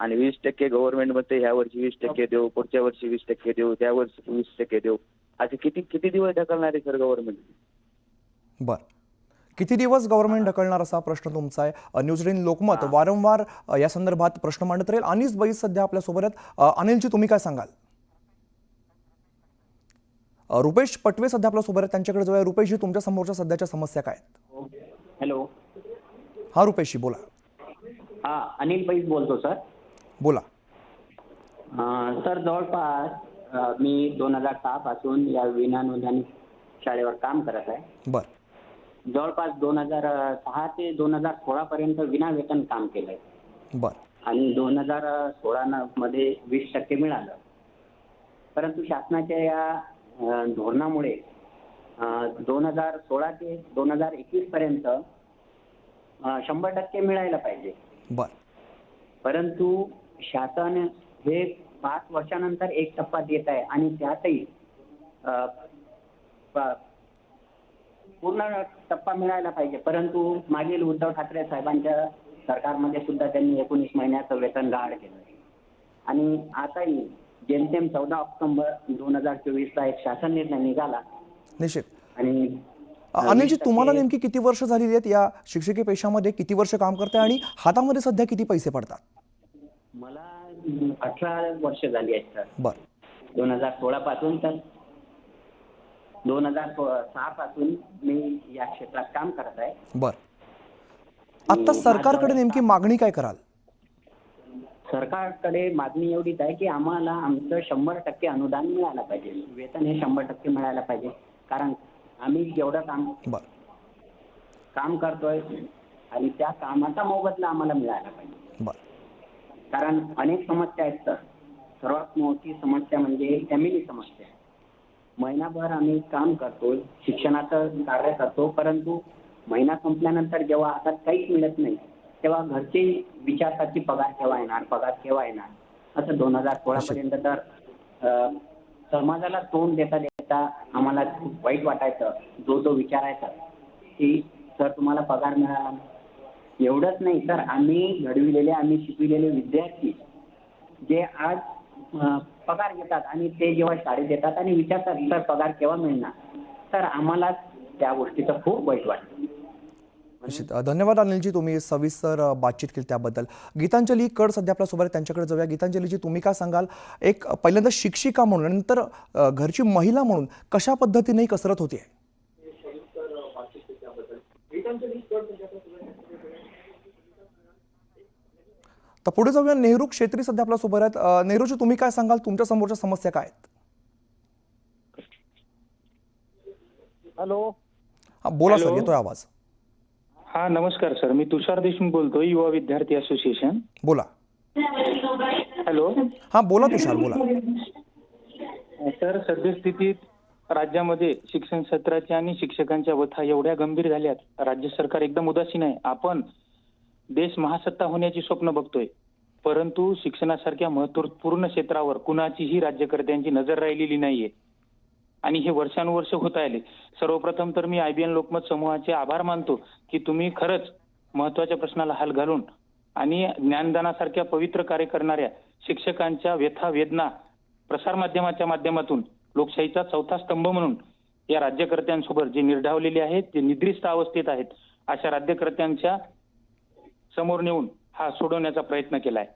B: आणि 20% गव्हर्नमेंटमध्ये ह्या वर्षी 20% देऊ, पुढच्या वर्षी 20% देऊ, त्या वर्षी 20% देऊ, असे किती दिवस ढकलणार आहे सर गव्हर्नमेंट?
A: बर, किती दिवस गव्हर्नमेंट ढकलणार असा प्रश्न तुमचा आहे. न्यूज 18 लोकमत वारंवार या संदर्भात प्रश्न मांडत राहील. अनिस बैस सध्या आपल्या सोबत आहेत. अनिलजी, तुम्ही काय सांगाल? रुपेश पटवे सध्या आपल्या सोबत आहेत, त्यांच्याकडे जाऊया. रुपेशजी, तुमच्या समोरच्या सध्याच्या समस्या काय आहेत?
D: हॅलो.
A: हा रुपेशजी, बोला.
D: हा, अनिल बैस बोलतो सर.
A: बोला.
D: सर, जवळपास मी 2006 पासून या विनाअनुदानित शाळेवर काम करत आहे.
A: बर.
D: जवळपास 2006 ते 2016 पर्यंत विना वेतन काम केलंय.
A: बर.
D: आणि 2016 मध्ये 20% मिळालं. परंतु शासनाच्या या धोरणामुळे 2016 ते 2021 पर्यंत 100% मिळायला पाहिजे.
A: बर.
D: परंतु शासन हे 5 वर्षानंतर 1 टप्पा देत आहे आणि त्यातही पूर्ण टप्पा मिळायला पाहिजे. परंतु मागील उद्धव ठाकरे साहेबांच्या सरकारमध्ये सुद्धा त्यांनी 19 महिन्याचं वेतन गहाळ केलं आणि आताही जेमतेम 14 ऑक्टोबर 2024 एक शासन निर्णय निघाला.
A: निश्चित.
D: आणि
A: अनिलजी, तुम्हाला नेमकी किती वर्ष झालेली आहेत या शिक्षकी पेशामध्ये? किती वर्ष काम करताय आणि हातामध्ये सध्या किती पैसे पडतात?
D: मला 18 वर्ष झाली आहेत सर.
A: बर.
D: 2016 पासून तर 2006 पासून मी या क्षेत्रात काम करत आहे.
A: बर. आता सरकारकडे नेमकी मागणी काय कराल?
D: सरकारकडे मागणी एवढीच आहे की आम्हाला आमचं 100% अनुदान मिळायला पाहिजे. वेतन हे 100% मिळायला पाहिजे. कारण आम्ही जेवढं काम करतोय आणि त्या कामाचा मोबदला आम्हाला मिळायला पाहिजे. कारण अनेक समस्या आहेत सर. सर्वात मोठी समस्या म्हणजे फॅमिली समस्या. महिनाभर आम्ही काम करतो, शिक्षणाचं कार्य करतो, परंतु महिना संपल्यानंतर जेव्हा हातात काहीच मिळत नाही तेव्हा घरचे विचारतात की पगार केव्हा येणार. असं 2016 पर्यंत तर समाजाला तोंड देता आम्हाला खूप वाईट वाटायचं. जो विचारायचा की सर तुम्हाला पगार मिळाला. एवढंच नाही तर आम्ही शिकविलेले विद्यार्थी जे आज पगार घेतात आणि ते जेव्हा शाळेत येतात आणि विचारतात सर पगार केव्हा मिळणार, तर आम्हाला त्या गोष्टीचं खूप वाईट वाटतं.
A: निश्चित. धन्यवाद अनिलजी, तुम्ही सविस्तर बातचीत केली त्याबद्दल. गीतांजली कड सध्या आपल्यासोबत आहे, त्यांच्याकडे जाऊया. गीतांजलीजी, तुम्ही काय सांगाल, एक पहिल्यांदा शिक्षिका म्हणून, नंतर घरची महिला म्हणून कशा पद्धतीने ही कसरत होती आहे? तर पुढे जाऊया. नेहरू क्षेत्री सध्या आपल्यासोबत आहेत. नेहरूजी, तुम्ही काय सांगाल, तुमच्या समोरच्या समस्या काय आहेत?
W: हॅलो.
A: हा, बोला सर,
W: हॅलो.
A: येतोय आवाज.
W: हा नमस्कार सर, मी तुषार देशमुख बोलतोय, युवा विद्यार्थी असोसिएशन.
A: बोला.
W: हॅलो.
A: हा बोला तुषार, बोला.
W: सर, सद्यस्थितीत राज्यामध्ये शिक्षण क्षेत्राच्या आणि शिक्षकांच्या व्यथा एवढ्या गंभीर झाल्यात, राज्य सरकार एकदम उदासीन आहे. आपण देश महासत्ता होण्याची स्वप्न बघतोय, परंतु शिक्षणासारख्या महत्वपूर्ण क्षेत्रावर कुणाचीही राज्यकर्त्यांची नजर राहिलेली नाहीये आणि हे वर्षानुवर्ष होत आले. सर्वप्रथम तर मी IBN लोकमत समूहाचे आभार मानतो की तुम्ही खरंच महत्वाच्या प्रश्नाला हल घालून आणि ज्ञानदानासारख्या पवित्र कार्य करणाऱ्या शिक्षकांच्या व्यथा वेदना प्रसारमाध्यमाच्या माध्यमातून लोकशाहीचा चौथा स्तंभ म्हणून या राज्यकर्त्यांसोबत जे निर्ढावलेले आहेत, जे निद्रिस्त अवस्थेत आहेत, अशा राज्यकर्त्यांच्या समोर नेऊन हा सोडवण्याचा प्रयत्न केलाय.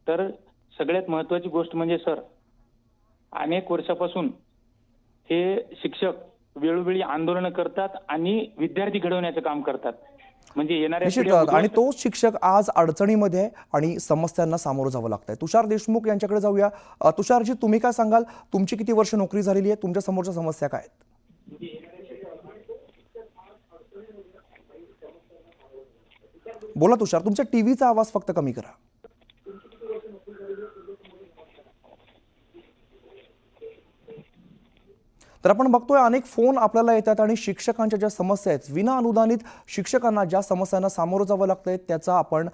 W: तर सगळ्यात महत्वाची गोष्ट म्हणजे सर, अनेक वर्षापासून हे शिक्षक वेळोवेळी आंदोलन करतात आणि विद्यार्थी घडवण्याचं काम करतात. म्हणजे येणाऱ्या
A: निश्चित. आणि तोच शिक्षक आज अडचणीमध्ये आहे आणि समस्यांना सामोरं जावं लागतंय. तुषार देशमुख यांच्याकडे जाऊया. तुषारजी, तुम्ही काय सांगाल, तुमची किती वर्ष नोकरी झालेली आहे, तुमच्या समोरच्या समस्या काय आहेत? बोला तुषार, तुमच्या टीव्हीचा आवाज फक्त कमी करा. तर आपण बघतोय अनेक फोन आपल्याला येतात आणि शिक्षकांच्या ज्या समस्या आहेत, विना अनुदानित शिक्षकांना ज्या समस्यांना सामोरं जावं लागतंय त्याचा आपण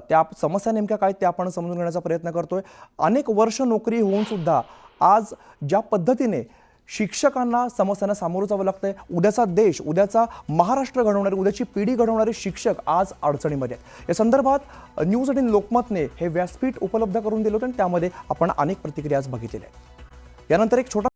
A: त्या समस्या नेमक्या काय ते आपण समजून घेण्याचा प्रयत्न करतोय. अनेक वर्ष नोकरी होऊन सुद्धा आज ज्या पद्धतीने शिक्षकांना समस्यांना सामोरं जावं लागतंय, उद्याचा देश, उद्याचा महाराष्ट्र घडवणारे, उद्याची पिढी घडवणारे शिक्षक आज अडचणीमध्ये आहेत. या संदर्भात न्यूज 18 लोकमतने हे व्यासपीठ उपलब्ध करून दिलं होतं आणि त्यामध्ये आपण अनेक प्रतिक्रिया आज बघितलेल्या आहेत. यानंतर एक छोटा